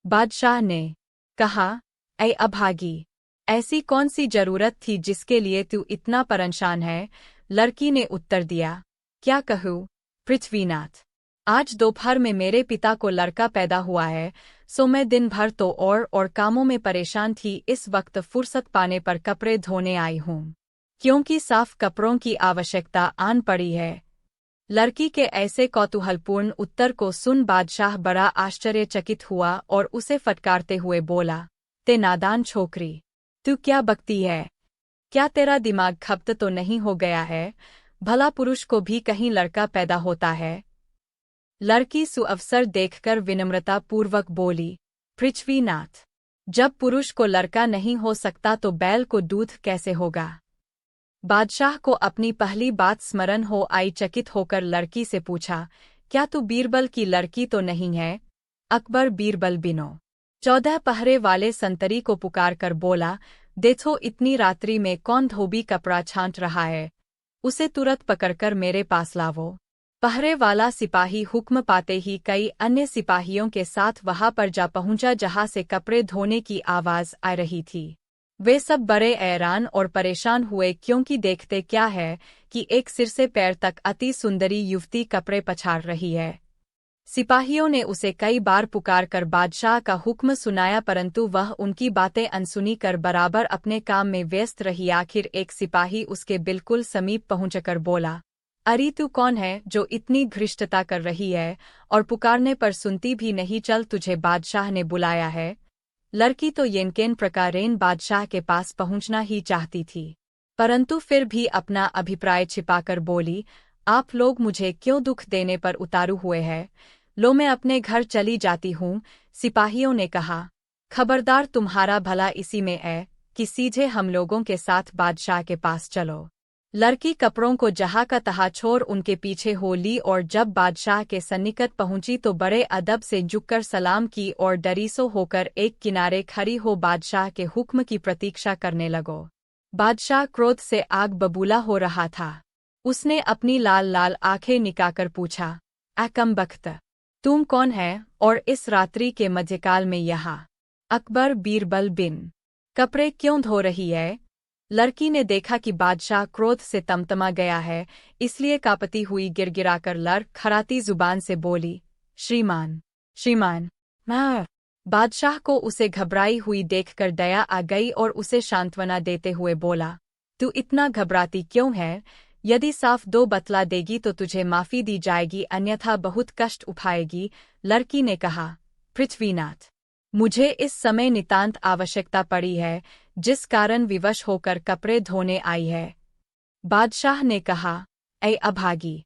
बादशाह ने कहा, ऐ अभागी, ऐसी कौन सी जरूरत थी जिसके लिए तू इतना परेशान है? लड़की ने उत्तर दिया, क्या कहूँ पृथ्वीनाथ, आज दोपहर में मेरे पिता को लड़का पैदा हुआ है, सो मैं दिन भर तो और कामों में परेशान थी। इस वक्त फुर्सत पाने पर कपड़े धोने आई हूँ, क्योंकि साफ कपड़ों की आवश्यकता आन पड़ी है। लड़की के ऐसे कौतूहलपूर्ण उत्तर को सुन बादशाह बड़ा आश्चर्यचकित हुआ और उसे फटकारते हुए बोला, ते नादान छोकरी, तू क्या बकती है? क्या तेरा दिमाग खप्त तो नहीं हो गया है? भला पुरुष को भी कहीं लड़का पैदा होता है? लड़की सुअवसर देखकर विनम्रता पूर्वक बोली, पृथ्वीनाथ, जब पुरुष को लड़का नहीं हो सकता तो बैल को दूध कैसे होगा? बादशाह को अपनी पहली बात स्मरण हो आई। चकित होकर लड़की से पूछा, क्या तू बीरबल की लड़की तो नहीं है? अकबर बीरबल बिनो 14 पहरे वाले संतरी को पुकार कर बोला, देखो इतनी रात्रि में कौन धोबी कपड़ा छांट रहा है, उसे तुरंत पकड़कर मेरे पास लावो। पहरे वाला सिपाही हुक्म पाते ही कई अन्य सिपाहियों के साथ वहां पर जा पहुंचा जहां से कपड़े धोने की आवाज आ रही थी। वे सब बड़े हैरान और परेशान हुए, क्योंकि देखते क्या है कि एक सिर से पैर तक अति सुंदरी युवती कपड़े पछाड़ रही है। सिपाहियों ने उसे कई बार पुकार कर बादशाह का हुक्म सुनाया, परंतु वह उनकी बातें अनसुनी कर बराबर अपने काम में व्यस्त रही। आखिर एक सिपाही उसके बिल्कुल समीप पहुंचकर बोला, अरे तू कौन है जो इतनी घृष्टता कर रही है और पुकारने पर सुनती भी नहीं? चल, तुझे बादशाह ने बुलाया है। लड़की तो यंकेन प्रकारेण बादशाह के पास पहुंचना ही चाहती थी, परंतु फिर भी अपना अभिप्राय छिपाकर बोली, आप लोग मुझे क्यों दुख देने पर उतारू हुए हैं? लो, मैं अपने घर चली जाती हूँ। सिपाहियों ने कहा, खबरदार, तुम्हारा भला इसी में है कि सीधे हम लोगों के साथ बादशाह के पास चलो। लड़की कपड़ों को जहाँ का तहाँ छोड़ उनके पीछे हो ली और जब बादशाह के सन्निकट पहुंची तो बड़े अदब से झुककर सलाम की और डरीसो होकर एक किनारे खड़ी हो बादशाह के हुक्म की प्रतीक्षा करने लगो। बादशाह क्रोध से आग बबूला हो रहा था। उसने अपनी लाल लाल आंखें निकाकर पूछा, कमबख्त, तुम कौन है और इस रात्रि के मध्यकाल में यहाँ? अकबर बीरबल बिन कपड़े क्यों धो रही है? लड़की ने देखा कि बादशाह क्रोध से तमतमा गया है, इसलिए कांपती हुई गिड़गिड़ाकर खराती जुबान से बोली, श्रीमान, श्रीमान। बादशाह को उसे घबराई हुई देखकर दया आ गई और उसे सांत्वना देते हुए बोला, तू इतना घबराती क्यों है? यदि साफ दो बतला देगी तो तुझे माफी दी जाएगी, अन्यथा बहुत कष्ट उठाएगी। लड़की ने कहा, पृथ्वीनाथ, मुझे इस समय नितांत आवश्यकता पड़ी है, जिस कारण विवश होकर कपड़े धोने आई है। बादशाह ने कहा, ऐ अभागी,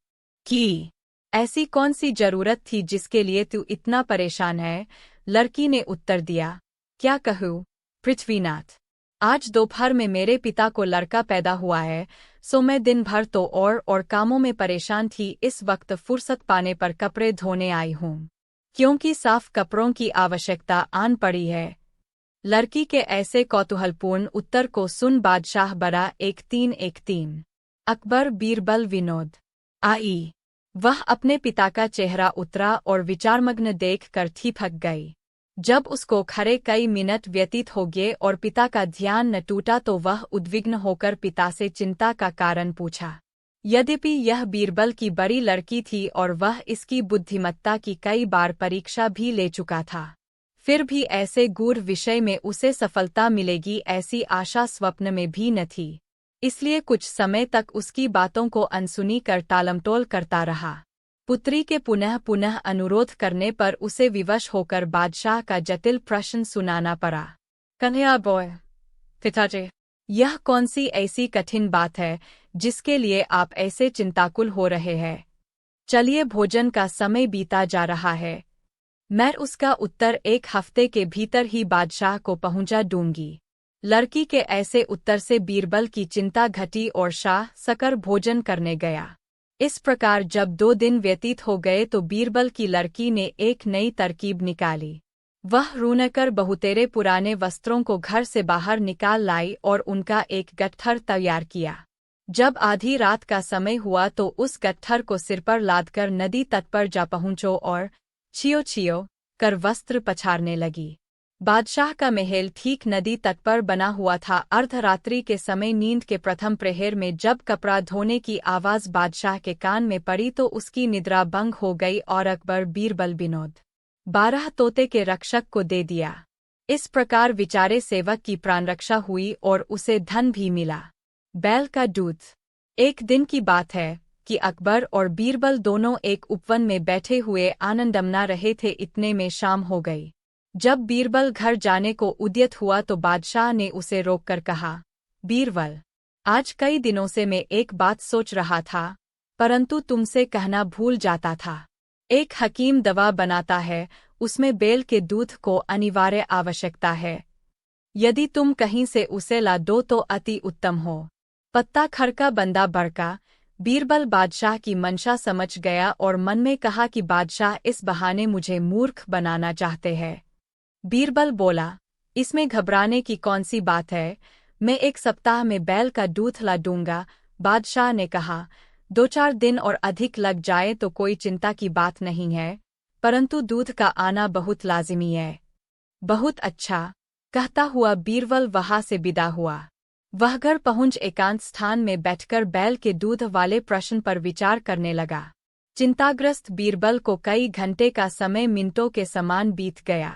कि ऐसी कौन सी जरूरत थी जिसके लिए तू इतना परेशान है? लड़की ने उत्तर दिया, क्या कहूँ पृथ्वीनाथ, आज दोपहर में मेरे पिता को लड़का पैदा हुआ है, सो मैं दिन भर तो और कामों में परेशान थी। इस वक्त फुर्सत पाने पर कपड़े धोने आई हूँ, क्योंकि साफ कपड़ों की आवश्यकता आन पड़ी है। लड़की के ऐसे कौतूहलपूर्ण उत्तर को सुन बादशाह बड़ा एक तीन अकबर बीरबल विनोद आई। वह अपने पिता का चेहरा उतरा और विचारमग्न देख कर थिपक गई। जब उसको खड़े कई मिनट व्यतीत हो गए और पिता का ध्यान न टूटा तो वह उद्विग्न होकर पिता से चिंता का कारण पूछा। यद्यपि यह बीरबल की बड़ी लड़की थी और वह इसकी बुद्धिमत्ता की कई बार परीक्षा भी ले चुका था, फिर भी ऐसे गूढ़ विषय में उसे सफलता मिलेगी ऐसी आशा स्वप्न में भी न थी। इसलिए कुछ समय तक उसकी बातों को अनसुनी कर टालमटोल करता रहा। पुत्री के पुनः पुनः अनुरोध करने पर उसे विवश होकर बादशाह का जटिल प्रश्न सुनाना पड़ा। कन्हैया बॉय, पिताजी, यह कौन सी ऐसी कठिन बात है जिसके लिए आप ऐसे चिंताकुल हो रहे हैं? चलिए, भोजन का समय बीता जा रहा है, मैं उसका उत्तर 1 हफ्ते के भीतर ही बादशाह को पहुंचा दूंगी। लड़की के ऐसे उत्तर से बीरबल की चिंता घटी और शाह सकर भोजन करने गया। इस प्रकार जब 2 दिन व्यतीत हो गए तो बीरबल की लड़की ने एक नई तरकीब निकाली। वह रूनकर बहुतेरे पुराने वस्त्रों को घर से बाहर निकाल लाई और उनका एक गट्ठर तैयार किया। जब आधी रात का समय हुआ तो उस गट्ठर को सिर पर लादकर नदी तट पर जा पहुंचो और छियो छियो कर वस्त्र पछाड़ने लगी। बादशाह का महल ठीक नदी तट पर बना हुआ था। अर्धरात्रि के समय नींद के प्रथम प्रहर में जब कपड़ा धोने की आवाज बादशाह के कान में पड़ी तो उसकी निद्रा भंग हो गई और अकबर बीरबल विनोद 12 तोते के रक्षक को दे दिया। इस प्रकार विचारे सेवक की प्राणरक्षा हुई और उसे धन भी मिला। बैल का दूध। एक दिन की बात है कि अकबर और बीरबल दोनों एक उपवन में बैठे हुए आनंद मना रहे थे। इतने में शाम हो गई। जब बीरबल घर जाने को उद्यत हुआ तो बादशाह ने उसे रोककर कहा, बीरबल, आज कई दिनों से मैं एक बात सोच रहा था, परंतु तुमसे कहना भूल जाता था। एक हकीम दवा बनाता है, उसमें बैल के दूध को अनिवार्य आवश्यकता है। यदि तुम कहीं से उसे ला दो तो अति उत्तम हो। पत्ता खरका बंदा बड़का। बीरबल बादशाह की मंशा समझ गया और मन में कहा कि बादशाह इस बहाने मुझे मूर्ख बनाना चाहते हैं। बीरबल बोला, इसमें घबराने की कौन सी बात है, मैं 1 सप्ताह में बैल का दूध ला दूंगा। बादशाह ने कहा, 2-4 दिन और अधिक लग जाए तो कोई चिंता की बात नहीं है, परंतु दूध का आना बहुत लाजिमी है। बहुत अच्छा, कहता हुआ बीरबल वहां से विदा हुआ। वह घर पहुंच एकांत स्थान में बैठकर बैल के दूध वाले प्रश्न पर विचार करने लगा। चिंताग्रस्त बीरबल को कई घंटे का समय मिनटों के समान बीत गया।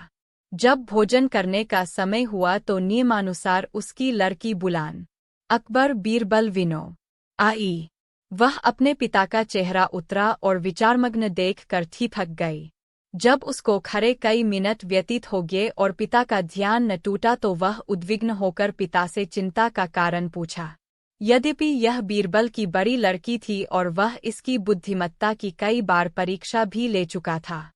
जब भोजन करने का समय हुआ तो नियमानुसार उसकी लड़की बुलान अकबर बीरबल विनो आई। वह अपने पिता का चेहरा उतरा और विचारमग्न देख कर थक गई। जब उसको खड़े कई मिनट व्यतीत हो गए और पिता का ध्यान न टूटा तो वह उद्विग्न होकर पिता से चिंता का कारण पूछा। यद्यपि यह बीरबल की बड़ी लड़की थी और वह इसकी बुद्धिमत्ता की कई बार परीक्षा भी ले चुका था,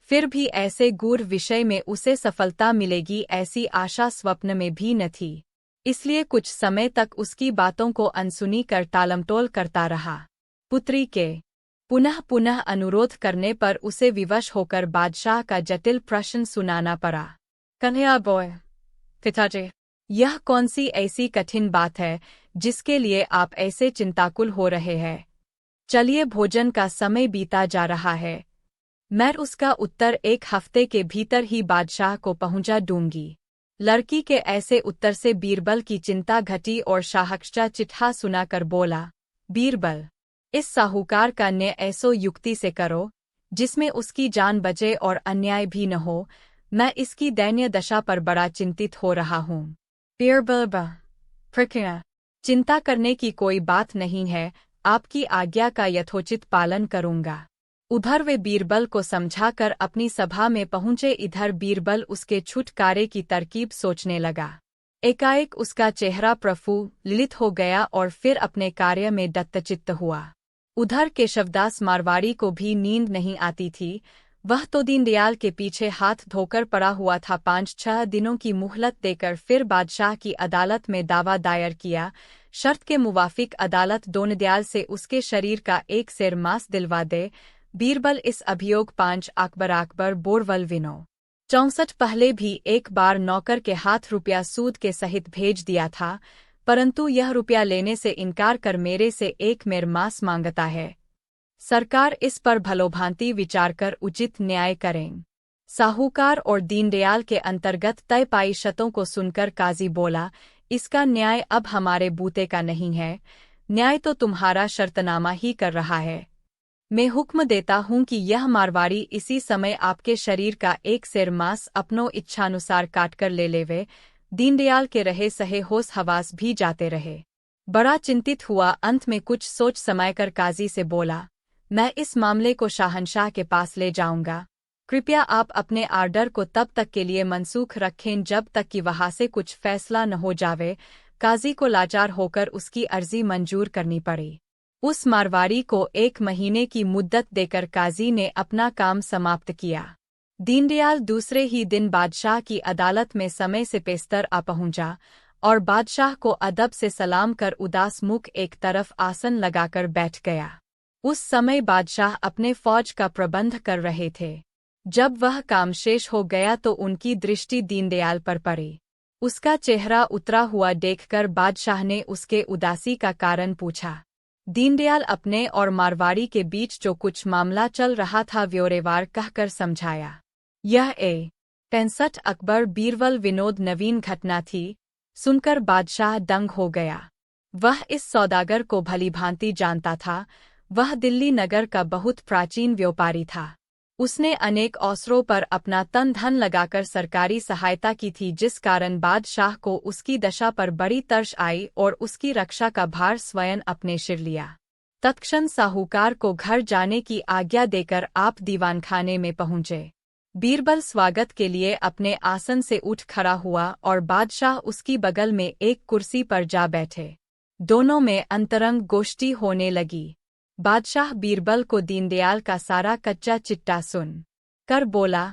फिर भी ऐसे गूढ़ विषय में उसे सफलता मिलेगी ऐसी आशा स्वप्न में भी न थी। इसलिए कुछ समय तक उसकी बातों को अनसुनी कर टालमटोल करता रहा। पुत्री के पुनः पुनः अनुरोध करने पर उसे विवश होकर बादशाह का जटिल प्रश्न सुनाना पड़ा। कन्हैया बॉय, पिताजी, यह कौन सी ऐसी कठिन बात है जिसके लिए आप ऐसे चिंताकुल हो रहे हैं? चलिए, भोजन का समय बीता जा रहा है, मैं उसका उत्तर 1 हफ्ते के भीतर ही बादशाह को पहुंचा दूंगी। लड़की के ऐसे उत्तर से बीरबल की चिंता घटी और शाहकशा चिट्ठा सुनाकर बोला, बीरबल, इस साहूकार का न्याय ऐसो युक्ति से करो जिसमें उसकी जान बचे और अन्याय भी न हो। मैं इसकी दयनीय दशा पर बड़ा चिंतित हो रहा हूँ। बीरबल, प्रक्रिया चिंता करने की कोई बात नहीं है, आपकी आज्ञा का यथोचित पालन करूंगा। उधर वे बीरबल को समझाकर अपनी सभा में पहुंचे। इधर बीरबल उसके छुटकारे की तरकीब सोचने लगा। एकाएक उसका चेहरा प्रफुल्लित हो गया और फिर अपने कार्य में दत्तचित्त हुआ। उधर केशवदास मारवाड़ी को भी नींद नहीं आती थी। वह तो दीनदयाल के पीछे हाथ धोकर पड़ा हुआ था। 5-6 दिनों की मुहलत देकर फिर बादशाह की अदालत में दावा दायर किया। शर्त के मुवाफिक अदालत दीनदयाल से उसके शरीर का 1 सेर मांस दिलवा दे। बीरबल इस अभियोग 5 अकबर बोरवल विनो 64 पहले भी एक बार नौकर के हाथ रुपया सूद के सहित भेज दिया था, परंतु यह रुपया लेने से इनकार कर मेरे से 1 मेर मांस मांगता है। सरकार इस पर भलोभांति विचार कर उचित न्याय करें। साहूकार और दीनदयाल के अंतर्गत तय पाई शर्तों को सुनकर काजी बोला, इसका न्याय अब हमारे बूते का नहीं है, न्याय तो तुम्हारा शर्तनामा ही कर रहा है। मैं हुक्म देता हूँ कि यह मारवाड़ी इसी समय आपके शरीर का 1 सेर मांस अपनो इच्छानुसार काटकर ले लेवे। दीनदयाल के रहे सहे होश हवास भी जाते रहे। बड़ा चिंतित हुआ, अंत में कुछ सोच समायकर काजी से बोला, मैं इस मामले को शाहनशाह के पास ले जाऊंगा। कृपया आप अपने आर्डर को तब तक के लिए मनसूख रखें जब तक कि वहां से कुछ फैसला न हो जावे। काजी को लाचार होकर उसकी अर्जी मंजूर करनी पड़ी। उस मारवाड़ी को 1 महीने की मुद्दत देकर काजी ने अपना काम समाप्त किया। दीनदयाल दूसरे ही दिन बादशाह की अदालत में समय से पेस्तर आ पहुंचा और बादशाह को अदब से सलाम कर उदास मुख एक तरफ आसन लगाकर बैठ गया। उस समय बादशाह अपने फौज का प्रबंध कर रहे थे। जब वह काम शेष हो गया तो उनकी दृष्टि दीनदयाल पर पड़ी। उसका चेहरा उतरा हुआ देखकर बादशाह ने उसके उदासी का कारण पूछा। दीनदयाल अपने और मारवाड़ी के बीच जो कुछ मामला चल रहा था व्योरेवार कहकर समझाया। यह 65 अकबर बीरबल विनोद नवीन घटना थी। सुनकर बादशाह दंग हो गया। वह इस सौदागर को भलीभांति जानता था। वह दिल्ली नगर का बहुत प्राचीन व्यापारी था। उसने अनेक अवसरों पर अपना तन धन लगाकर सरकारी सहायता की थी, जिस कारण बादशाह को उसकी दशा पर बड़ी तरस आई और उसकी रक्षा का भार स्वयं अपने सिर लिया। तत्क्षण साहूकार को घर जाने की आज्ञा देकर आप दीवानखाने में पहुंचे। बीरबल स्वागत के लिए अपने आसन से उठ खड़ा हुआ और बादशाह उसकी बगल में एक कुर्सी पर जा बैठे। दोनों में अंतरंग गोष्ठी होने लगी। बादशाह बीरबल को दीनदयाल का सारा कच्चा चिट्ठा सुन कर बोला,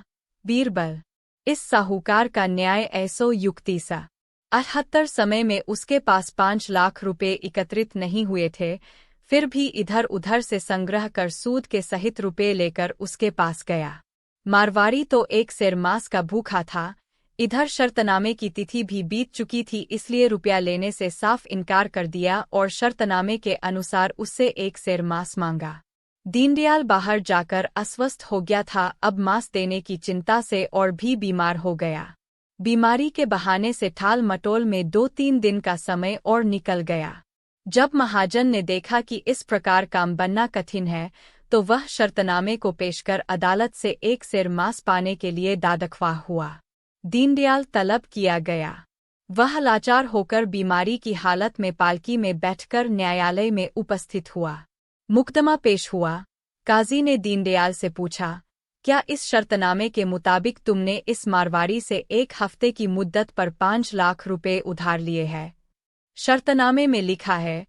बीरबल, इस साहूकार का न्याय ऐसो युक्ति सा 78 समय में उसके पास 5 लाख रुपए एकत्रित नहीं हुए थे, फिर भी इधर उधर से संग्रह कर सूद के सहित रुपए लेकर उसके पास गया। मारवाड़ी तो एक सेर मास का भूखा था। इधर शर्तनामे की तिथि भी बीत चुकी थी, इसलिए रुपया लेने से साफ इनकार कर दिया और शर्तनामे के अनुसार उससे 1 सेर मांस मांगा। दीनदयाल बाहर जाकर अस्वस्थ हो गया था। अब मांस देने की चिंता से और भी बीमार हो गया। बीमारी के बहाने से टाल मटोल में 2-3 दिन का समय और निकल गया। जब महाजन ने देखा कि इस प्रकार काम बनना कठिन है, तो वह शर्तनामे को पेश कर अदालत से 1 सेर मांस पाने के लिए दादख्वाह हुआ। दीनदयाल तलब किया गया। वह लाचार होकर बीमारी की हालत में पालकी में बैठकर न्यायालय में उपस्थित हुआ। मुकदमा पेश हुआ। काजी ने दीनदयाल से पूछा, क्या इस शर्तनामे के मुताबिक तुमने इस मारवाड़ी से 1 हफ्ते की मुद्दत पर 5 लाख रुपए उधार लिए हैं? शर्तनामे में लिखा है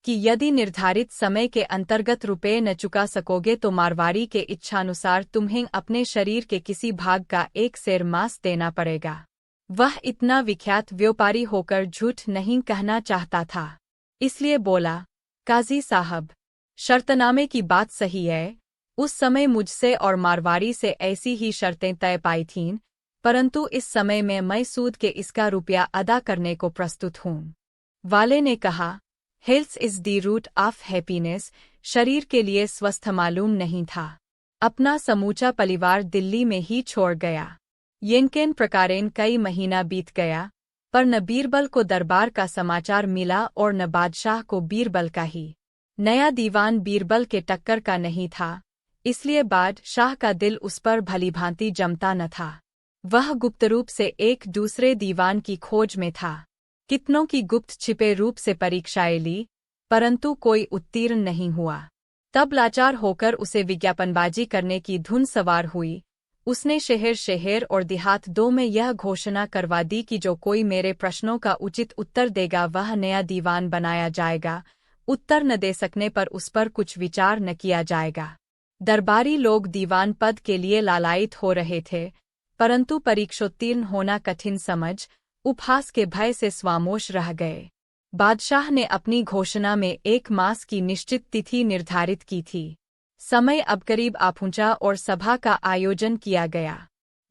कि यदि निर्धारित समय के अंतर्गत रुपए न चुका सकोगे तो मारवाड़ी के इच्छानुसार तुम्हें अपने शरीर के किसी भाग का 1 सेर मांस देना पड़ेगा। वह इतना विख्यात व्यापारी होकर झूठ नहीं कहना चाहता था, इसलिए बोला, काजी साहब, शर्तनामे की बात सही है। उस समय मुझसे और मारवाड़ी से ऐसी ही शर्तें तय पाई थीं, परंतु इस समय में मैं सूद के इसका रुपया अदा करने को प्रस्तुत हूँ। वाले ने कहा, health is the root of happiness. शरीर के लिए स्वस्थ मालूम नहीं था। अपना समूचा परिवार दिल्ली में ही छोड़ गया। येनकेन प्रकारेन कई महीना बीत गया, पर न बीरबल को दरबार का समाचार मिला और न बादशाह को बीरबल का ही। नया दीवान बीरबल के टक्कर का नहीं था, इसलिए बादशाह का दिल उस पर भलीभांति जमता न था। वह गुप्त रूप से एक दूसरे दीवान की खोज में था। कितनों की गुप्त छिपे रूप से परीक्षाएं ली, परंतु कोई उत्तीर्ण नहीं हुआ। तब लाचार होकर उसे विज्ञापनबाजी करने की धुन सवार हुई। उसने शहर शहर और देहात 2 में यह घोषणा करवा दी कि जो कोई मेरे प्रश्नों का उचित उत्तर देगा वह नया दीवान बनाया जाएगा। उत्तर न दे सकने पर उस पर कुछ विचार न किया जाएगा। दरबारी लोग दीवान पद के लिए लालायित हो रहे थे, परंतु परीक्षोत्तीर्ण होना कठिन समझ उपहास के भय से स्वामोश रह गए। बादशाह ने अपनी घोषणा में 1 मास की निश्चित तिथि निर्धारित की थी। समय अब करीब आ पहुंचा और सभा का आयोजन किया गया।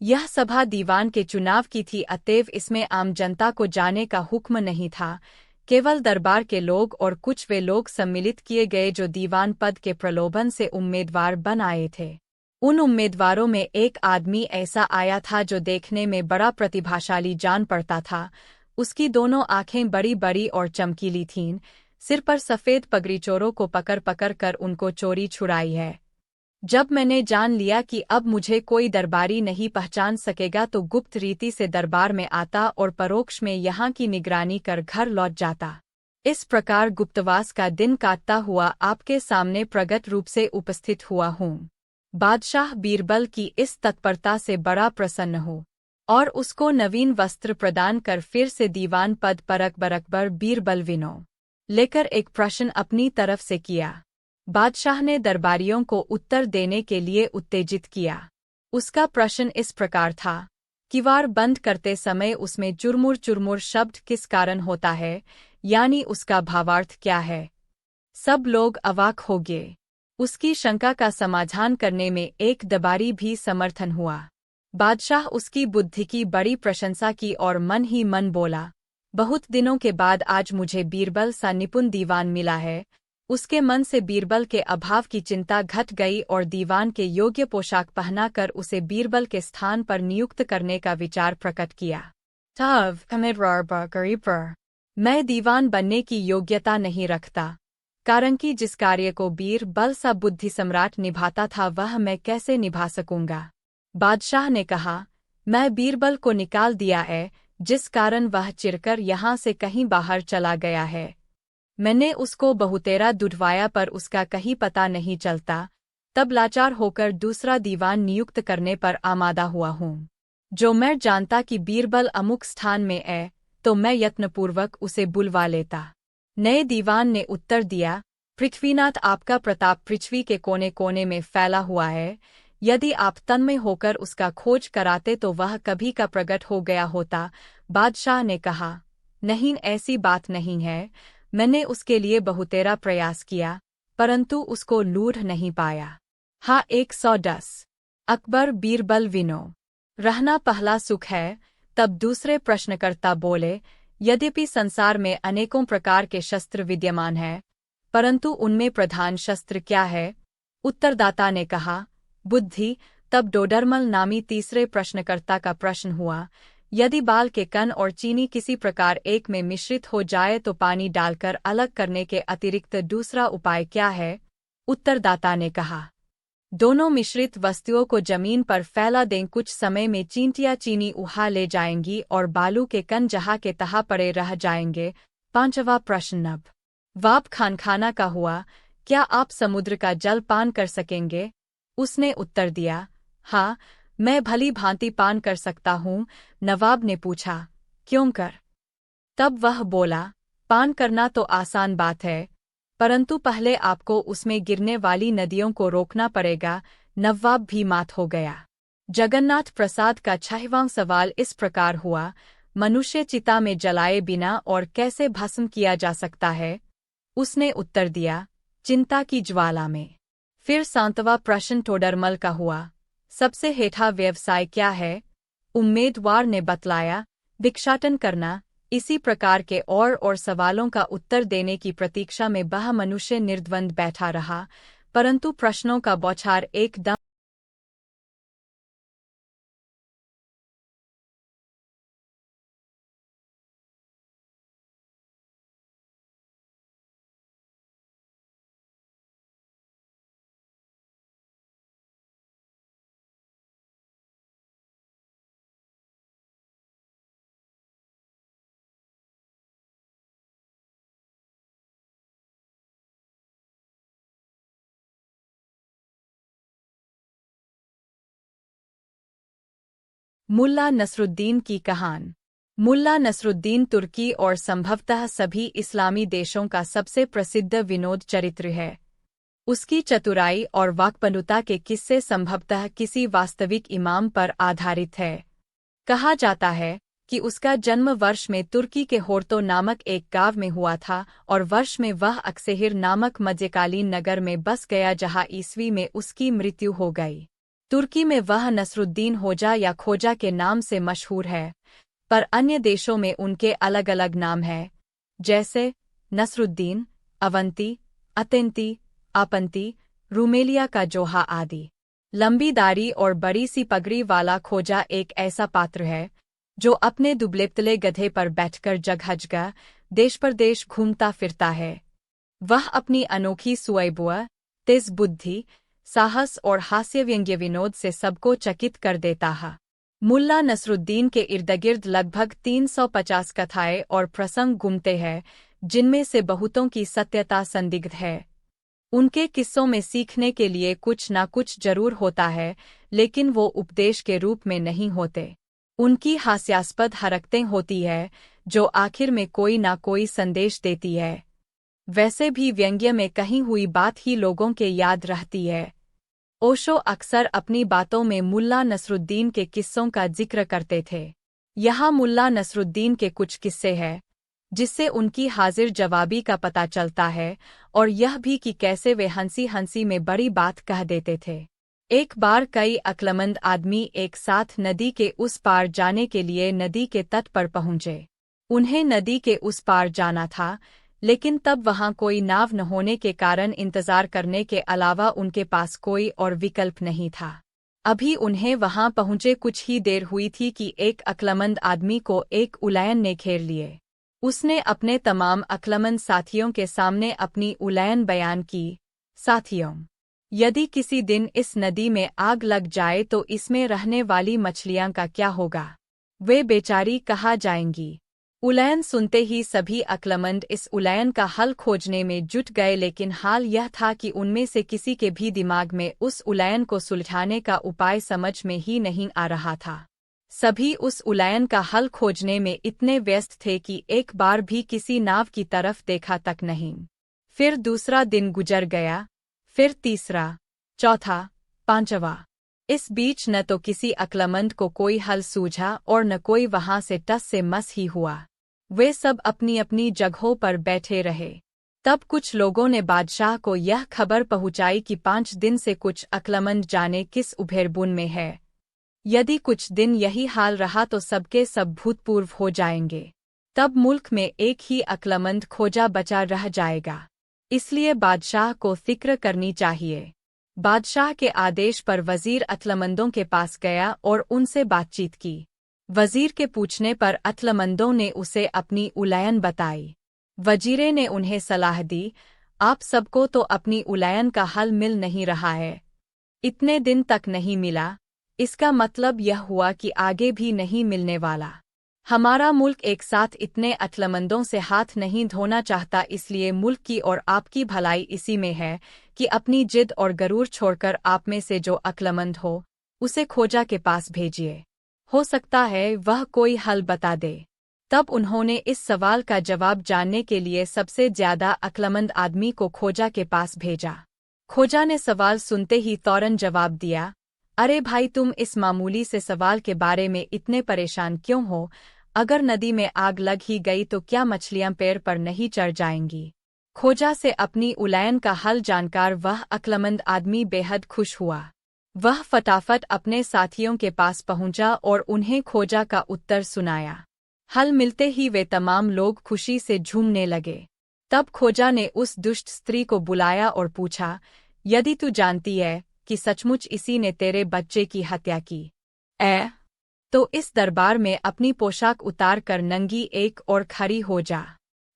यह सभा दीवान के चुनाव की थी, अतएव इसमें आम जनता को जाने का हुक्म नहीं था। केवल दरबार के लोग और कुछ वे लोग सम्मिलित किए गए जो दीवान पद के प्रलोभन से उम्मीदवार बन आए थे। उन उम्मीदवारों में एक आदमी ऐसा आया था जो देखने में बड़ा प्रतिभाशाली जान पड़ता था। उसकी दोनों आंखें बड़ी बड़ी और चमकीली थीं। सिर पर सफ़ेद पगड़ी। चोरों को पकड़ पकड़ कर उनको चोरी छुड़ाई है। जब मैंने जान लिया कि अब मुझे कोई दरबारी नहीं पहचान सकेगा तो गुप्त रीति से दरबार में आता और परोक्ष में यहाँ की निगरानी कर घर लौट जाता। इस प्रकार गुप्तवास का दिन काटता हुआ आपके सामने प्रगट रूप से उपस्थित हुआ हूँ। बादशाह बीरबल की इस तत्परता से बड़ा प्रसन्न हो और उसको नवीन वस्त्र प्रदान कर फिर से दीवान पद पर अकबर बीरबल विनो लेकर एक प्रश्न अपनी तरफ से किया। बादशाह ने दरबारियों को उत्तर देने के लिए उत्तेजित किया। उसका प्रश्न इस प्रकार था, किवाड़ बंद करते समय उसमें चुरमुर चुरमुर शब्द किस कारण होता है, यानी उसका भावार्थ क्या है? सब लोग अवाक हो गए। उसकी शंका का समाधान करने में एक दबारी भी समर्थन हुआ। बादशाह उसकी बुद्धि की बड़ी प्रशंसा की और मन ही मन बोला, बहुत दिनों के बाद आज मुझे बीरबल सा निपुण दीवान मिला है। उसके मन से बीरबल के अभाव की चिंता घट गई और दीवान के योग्य पोशाक पहनाकर उसे बीरबल के स्थान पर नियुक्त करने का विचार प्रकट किया। मैं दीवान बनने की योग्यता नहीं रखता, कारण कि जिस कार्य को बीरबल सा बुद्धि सम्राट निभाता था वह मैं कैसे निभा सकूंगा। बादशाह ने कहा, मैं बीरबल को निकाल दिया है, जिस कारण वह चिरकर यहाँ से कहीं बाहर चला गया है। मैंने उसको बहुतेरा दुधवाया पर उसका कहीं पता नहीं चलता, तब लाचार होकर दूसरा दीवान नियुक्त करने पर आमादा हुआ हूँ। जो मैं जानता कि बीरबल अमुक स्थान में है, तो मैं यत्नपूर्वक उसे बुलवा लेता। नए दीवान ने उत्तर दिया, पृथ्वीनाथ, आपका प्रताप पृथ्वी के कोने कोने में फैला हुआ है। यदि आप तन्मय होकर उसका खोज कराते तो वह कभी का प्रकट हो गया होता। बादशाह ने कहा, नहीं, ऐसी बात नहीं है। मैंने उसके लिए बहुतेरा प्रयास किया, परंतु उसको लूढ़ नहीं पाया। हाँ 110। अकबर बीरबल विनो रहना पहला सुख है। तब दूसरे प्रश्नकर्ता बोले, यद्यपि संसार में अनेकों प्रकार के शस्त्र विद्यमान हैं, परंतु उनमें प्रधान शस्त्र क्या है? उत्तरदाता ने कहा, बुद्धि। तब डोडरमल नामी तीसरे प्रश्नकर्ता का प्रश्न हुआ, यदि बाल के कण और चीनी किसी प्रकार एक में मिश्रित हो जाए तो पानी डालकर अलग करने के अतिरिक्त दूसरा उपाय क्या है? उत्तरदाता ने कहा, दोनों मिश्रित वस्तुओं को जमीन पर फैला दें, कुछ समय में चींटियां चीनी उठा ले जाएंगी और बालू के कण जहाँ के तहाँ पड़े रह जाएंगे। पांचवा प्रश्न नब वाब खानखाना का हुआ, क्या आप समुद्र का जल पान कर सकेंगे? उसने उत्तर दिया, हाँ, मैं भली भांति पान कर सकता हूँ। नवाब ने पूछा, क्यों कर? तब वह बोला, पान करना तो आसान बात है, परंतु पहले आपको उसमें गिरने वाली नदियों को रोकना पड़ेगा। नवाब भी मात हो गया। जगन्नाथ प्रसाद का 6वां सवाल इस प्रकार हुआ, मनुष्य चिता में जलाए बिना और कैसे भस्म किया जा सकता है? उसने उत्तर दिया, चिंता की ज्वाला में। फिर 7वां प्रश्न टोडरमल का हुआ, सबसे हेठा व्यवसाय क्या है? उम्मीदवार ने बतलाया, भिक्षाटन करना। इसी प्रकार के और सवालों का उत्तर देने की प्रतीक्षा में वह मनुष्य निर्द्वंद बैठा रहा, परंतु प्रश्नों का बौछार एकदम मुल्ला नसरुद्दीन की कहान। मुल्ला नसरुद्दीन तुर्की और संभवतः सभी इस्लामी देशों का सबसे प्रसिद्ध विनोद चरित्र है। उसकी चतुराई और वाक्पटुता के किस्से संभवतः किसी वास्तविक इमाम पर आधारित है। कहा जाता है कि उसका जन्म वर्ष में तुर्की के होर्तो नामक एक गांव में हुआ था और वर्ष में वह अक्सेहिर नामक मध्यकालीन नगर में बस गया जहां ईस्वी में उसकी मृत्यु हो गई। तुर्की में वह नसरुद्दीन होजा या खोजा के नाम से मशहूर है, पर अन्य देशों में उनके अलग अलग नाम हैं, जैसे नसरुद्दीन, अवंती, अतेंती, आपंती, रूमेलिया का जोहा आदि। लंबी दाढ़ी और बड़ी सी पगड़ी वाला खोजा एक ऐसा पात्र है जो अपने दुबले-पतले गधे पर बैठकर जगह जगह देश परदेश घूमता फिरता है। वह अपनी अनोखी सुअबुआ, तेज बुद्धि, साहस और हास्यव्यंग्य विनोद से सबको चकित कर देता है। मुल्ला नसरुद्दीन के इर्दगिर्द लगभग 350 कथाएं और प्रसंग घूमते हैं, जिनमें से बहुतों की सत्यता संदिग्ध है। उनके किस्सों में सीखने के लिए कुछ ना कुछ जरूर होता है, लेकिन वो उपदेश के रूप में नहीं होते। उनकी हास्यास्पद हरकतें होती है, जो आखिर में कोई ना कोई संदेश देती है। वैसे भी व्यंग्य में कही हुई बात ही लोगों के याद रहती है। ओशो अक्सर अपनी बातों में मुल्ला नसरुद्दीन के किस्सों का जिक्र करते थे। यहाँ मुल्ला नसरुद्दीन के कुछ किस्से हैं। जिससे उनकी हाजिर जवाबी का पता चलता है और यह भी कि कैसे वे हंसी हंसी में बड़ी बात कह देते थे। एक बार कई अक्लमंद आदमी एक साथ नदी के उस पार जाने के लिए नदी के तट पर पहुंचे। उन्हें नदी के उस पार जाना था, लेकिन तब वहां कोई नाव न होने के कारण इंतजार करने के अलावा उनके पास कोई और विकल्प नहीं था। अभी उन्हें वहां पहुंचे कुछ ही देर हुई थी कि एक अक्लमंद आदमी को एक उलयन ने घेर लिए। उसने अपने तमाम अक्लमंद साथियों के सामने अपनी उलयन बयान की। साथियों, यदि किसी दिन इस नदी में आग लग जाए तो इसमें रहने वाली मछलियां का क्या होगा? वे बेचारी कहाँ जाएंगी? उलयन सुनते ही सभी अक्लमंद इस उलयन का हल खोजने में जुट गए, लेकिन हाल यह था कि उनमें से किसी के भी दिमाग में उस उलयन को सुलझाने का उपाय समझ में ही नहीं आ रहा था। सभी उस उलयन का हल खोजने में इतने व्यस्त थे कि एक बार भी किसी नाव की तरफ देखा तक नहीं। फिर दूसरा दिन गुजर गया, फिर तीसरा, चौथा, पांचवा। इस बीच न तो किसी अक्लमंद को कोई हल सूझा और न कोई वहां से टस से मस ही हुआ। वे सब अपनी अपनी जगहों पर बैठे रहे। तब कुछ लोगों ने बादशाह को यह खबर पहुंचाई कि 5 दिन से कुछ अक्लमंद जाने किस उभेरबुन में है। यदि कुछ दिन यही हाल रहा तो सबके सब भूतपूर्व हो जाएंगे। तब मुल्क में एक ही अक्लमंद खोजा बचा रह जाएगा। इसलिए बादशाह को फिक्र करनी चाहिए। बादशाह के आदेश पर वजीर अक्लमंदों के पास गया और उनसे बातचीत की। वजीर के पूछने पर अक्लमंदों ने उसे अपनी उलयन बताई। वजीरे ने उन्हें सलाह दी, आप सबको तो अपनी उलयन का हल मिल नहीं रहा है। इतने दिन तक नहीं मिला, इसका मतलब यह हुआ कि आगे भी नहीं मिलने वाला। हमारा मुल्क एक साथ इतने अक्लमंदों से हाथ नहीं धोना चाहता, इसलिए मुल्क की और आपकी भलाई इसी में है कि अपनी जिद और गरूर छोड़कर आप में से जो अक्लमंद हो, उसे खोजा के पास भेजिए। हो सकता है वह कोई हल बता दे। तब उन्होंने इस सवाल का जवाब जानने के लिए सबसे ज्यादा अक्लमंद आदमी को खोजा के पास भेजा। खोजा ने सवाल सुनते ही फौरन जवाब दिया, अरे भाई, तुम इस मामूली से सवाल के बारे में इतने परेशान क्यों हो? अगर नदी में आग लग ही गई तो क्या मछलियां पैर पर नहीं चढ़ जाएंगी? खोजा से अपनी उलयन का हल जानकर वह अक्लमंद आदमी बेहद खुश हुआ। वह फटाफट अपने साथियों के पास पहुंचा और उन्हें खोजा का उत्तर सुनाया। हल मिलते ही वे तमाम लोग खुशी से झूमने लगे। तब खोजा ने उस दुष्ट स्त्री को बुलाया और पूछा, यदि तू जानती है कि सचमुच इसी ने तेरे बच्चे की हत्या की, तो इस दरबार में अपनी पोशाक उतार कर नंगी एक और खड़ी हो जा।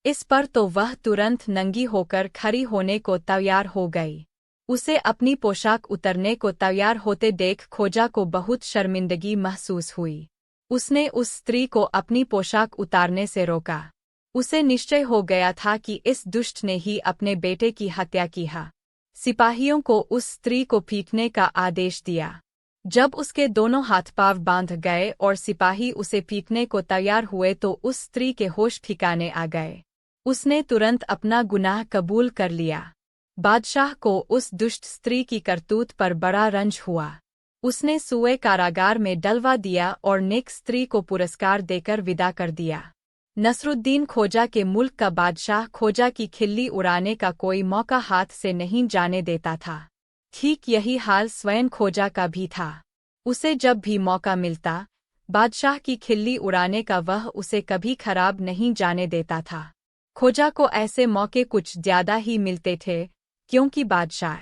इस पर तो वह तुरंत नंगी होकर खड़ी होने को तैयार हो गई। उसे अपनी पोशाक उतरने को तैयार होते देख खोजा को बहुत शर्मिंदगी महसूस हुई। उसने उस स्त्री को अपनी पोशाक उतारने से रोका। उसे निश्चय हो गया था कि इस दुष्ट ने ही अपने बेटे की हत्या की है। सिपाहियों को उस स्त्री को पीटने का आदेश दिया। जब उसके दोनों हाथ पांव बांध गए और सिपाही उसे पीटने को तैयार हुए तो उस स्त्री के होश ठिकाने आ गए। उसने तुरंत अपना गुनाह कबूल कर लिया। बादशाह को उस दुष्ट स्त्री की करतूत पर बड़ा रंज हुआ। उसने सुए कारागार में डलवा दिया और नेक स्त्री को पुरस्कार देकर विदा कर दिया। नसरुद्दीन खोजा के मुल्क का बादशाह खोजा की खिल्ली उड़ाने का कोई मौका हाथ से नहीं जाने देता था। ठीक यही हाल स्वयं खोजा का भी था। उसे जब भी मौका मिलता, बादशाह की खिल्ली उड़ाने का वह उसे कभी खराब नहीं जाने देता था। खोजा को ऐसे मौके कुछ ज्यादा ही मिलते थे, क्योंकि बादशाह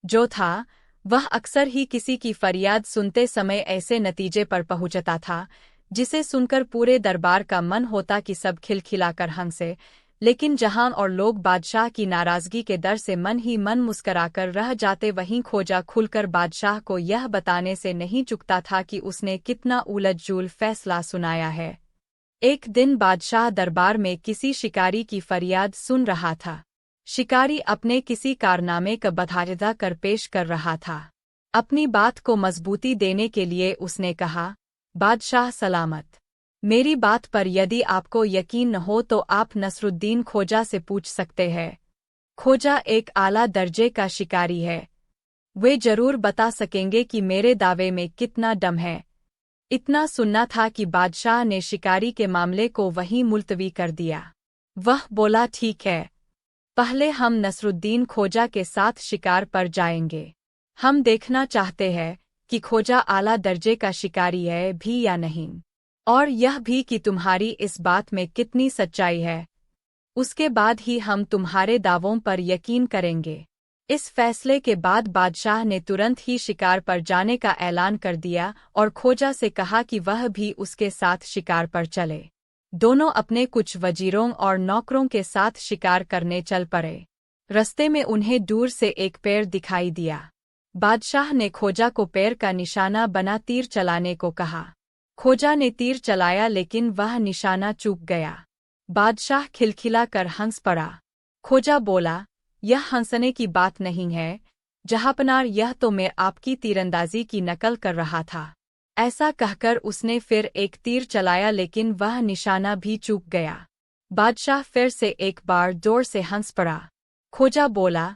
जो था वह अक्सर ही किसी की फरियाद सुनते समय ऐसे नतीजे पर पहुंचता था जिसे सुनकर पूरे दरबार का मन होता कि सब खिलखिलाकर हंसे, लेकिन जहां और लोग बादशाह की नाराजगी के डर से मन ही मन मुस्कराकर रह जाते, वहीं खोजा खुलकर बादशाह को यह बताने से नहीं चूकता था कि उसने कितना उलझ-जुल फैसला सुनाया है। एक दिन बादशाह दरबार में किसी शिकारी की फरियाद सुन रहा था। शिकारी अपने किसी कारनामे का बधाइदा कर पेश कर रहा था। अपनी बात को मजबूती देने के लिए उसने कहा, बादशाह सलामत, मेरी बात पर यदि आपको यकीन न हो तो आप नसरुद्दीन खोजा से पूछ सकते हैं। खोजा एक आला दर्जे का शिकारी है। वे जरूर बता सकेंगे कि मेरे दावे में कितना दम है। इतना सुनना था कि बादशाह ने शिकारी के मामले को वहीं मुलतवी कर दिया। वह बोला ठीक है, पहले हम नसरुद्दीन खोजा के साथ शिकार पर जाएंगे। हम देखना चाहते हैं कि खोजा आला दर्जे का शिकारी है भी या नहीं, और यह भी कि तुम्हारी इस बात में कितनी सच्चाई है। उसके बाद ही हम तुम्हारे दावों पर यकीन करेंगे। इस फैसले के बाद बादशाह ने तुरंत ही शिकार पर जाने का ऐलान कर दिया और खोजा से कहा कि वह भी उसके साथ शिकार पर चले। दोनों अपने कुछ वजीरों और नौकरों के साथ शिकार करने चल पड़े। रस्ते में उन्हें दूर से एक पेड़ दिखाई दिया। बादशाह ने खोजा को पेड़ का निशाना बना तीर चलाने को कहा। खोजा ने तीर चलाया लेकिन वह निशाना चूक गया। बादशाह खिलखिला कर हंस पड़ा। खोजा बोला, यह हंसने की बात नहीं है जहांपनार, यह तो मैं आपकी तीरंदाजी की नकल कर रहा था। ऐसा कहकर उसने फिर एक तीर चलाया लेकिन वह निशाना भी चूक गया। बादशाह फिर से एक बार जोर से हंस पड़ा। खोजा बोला,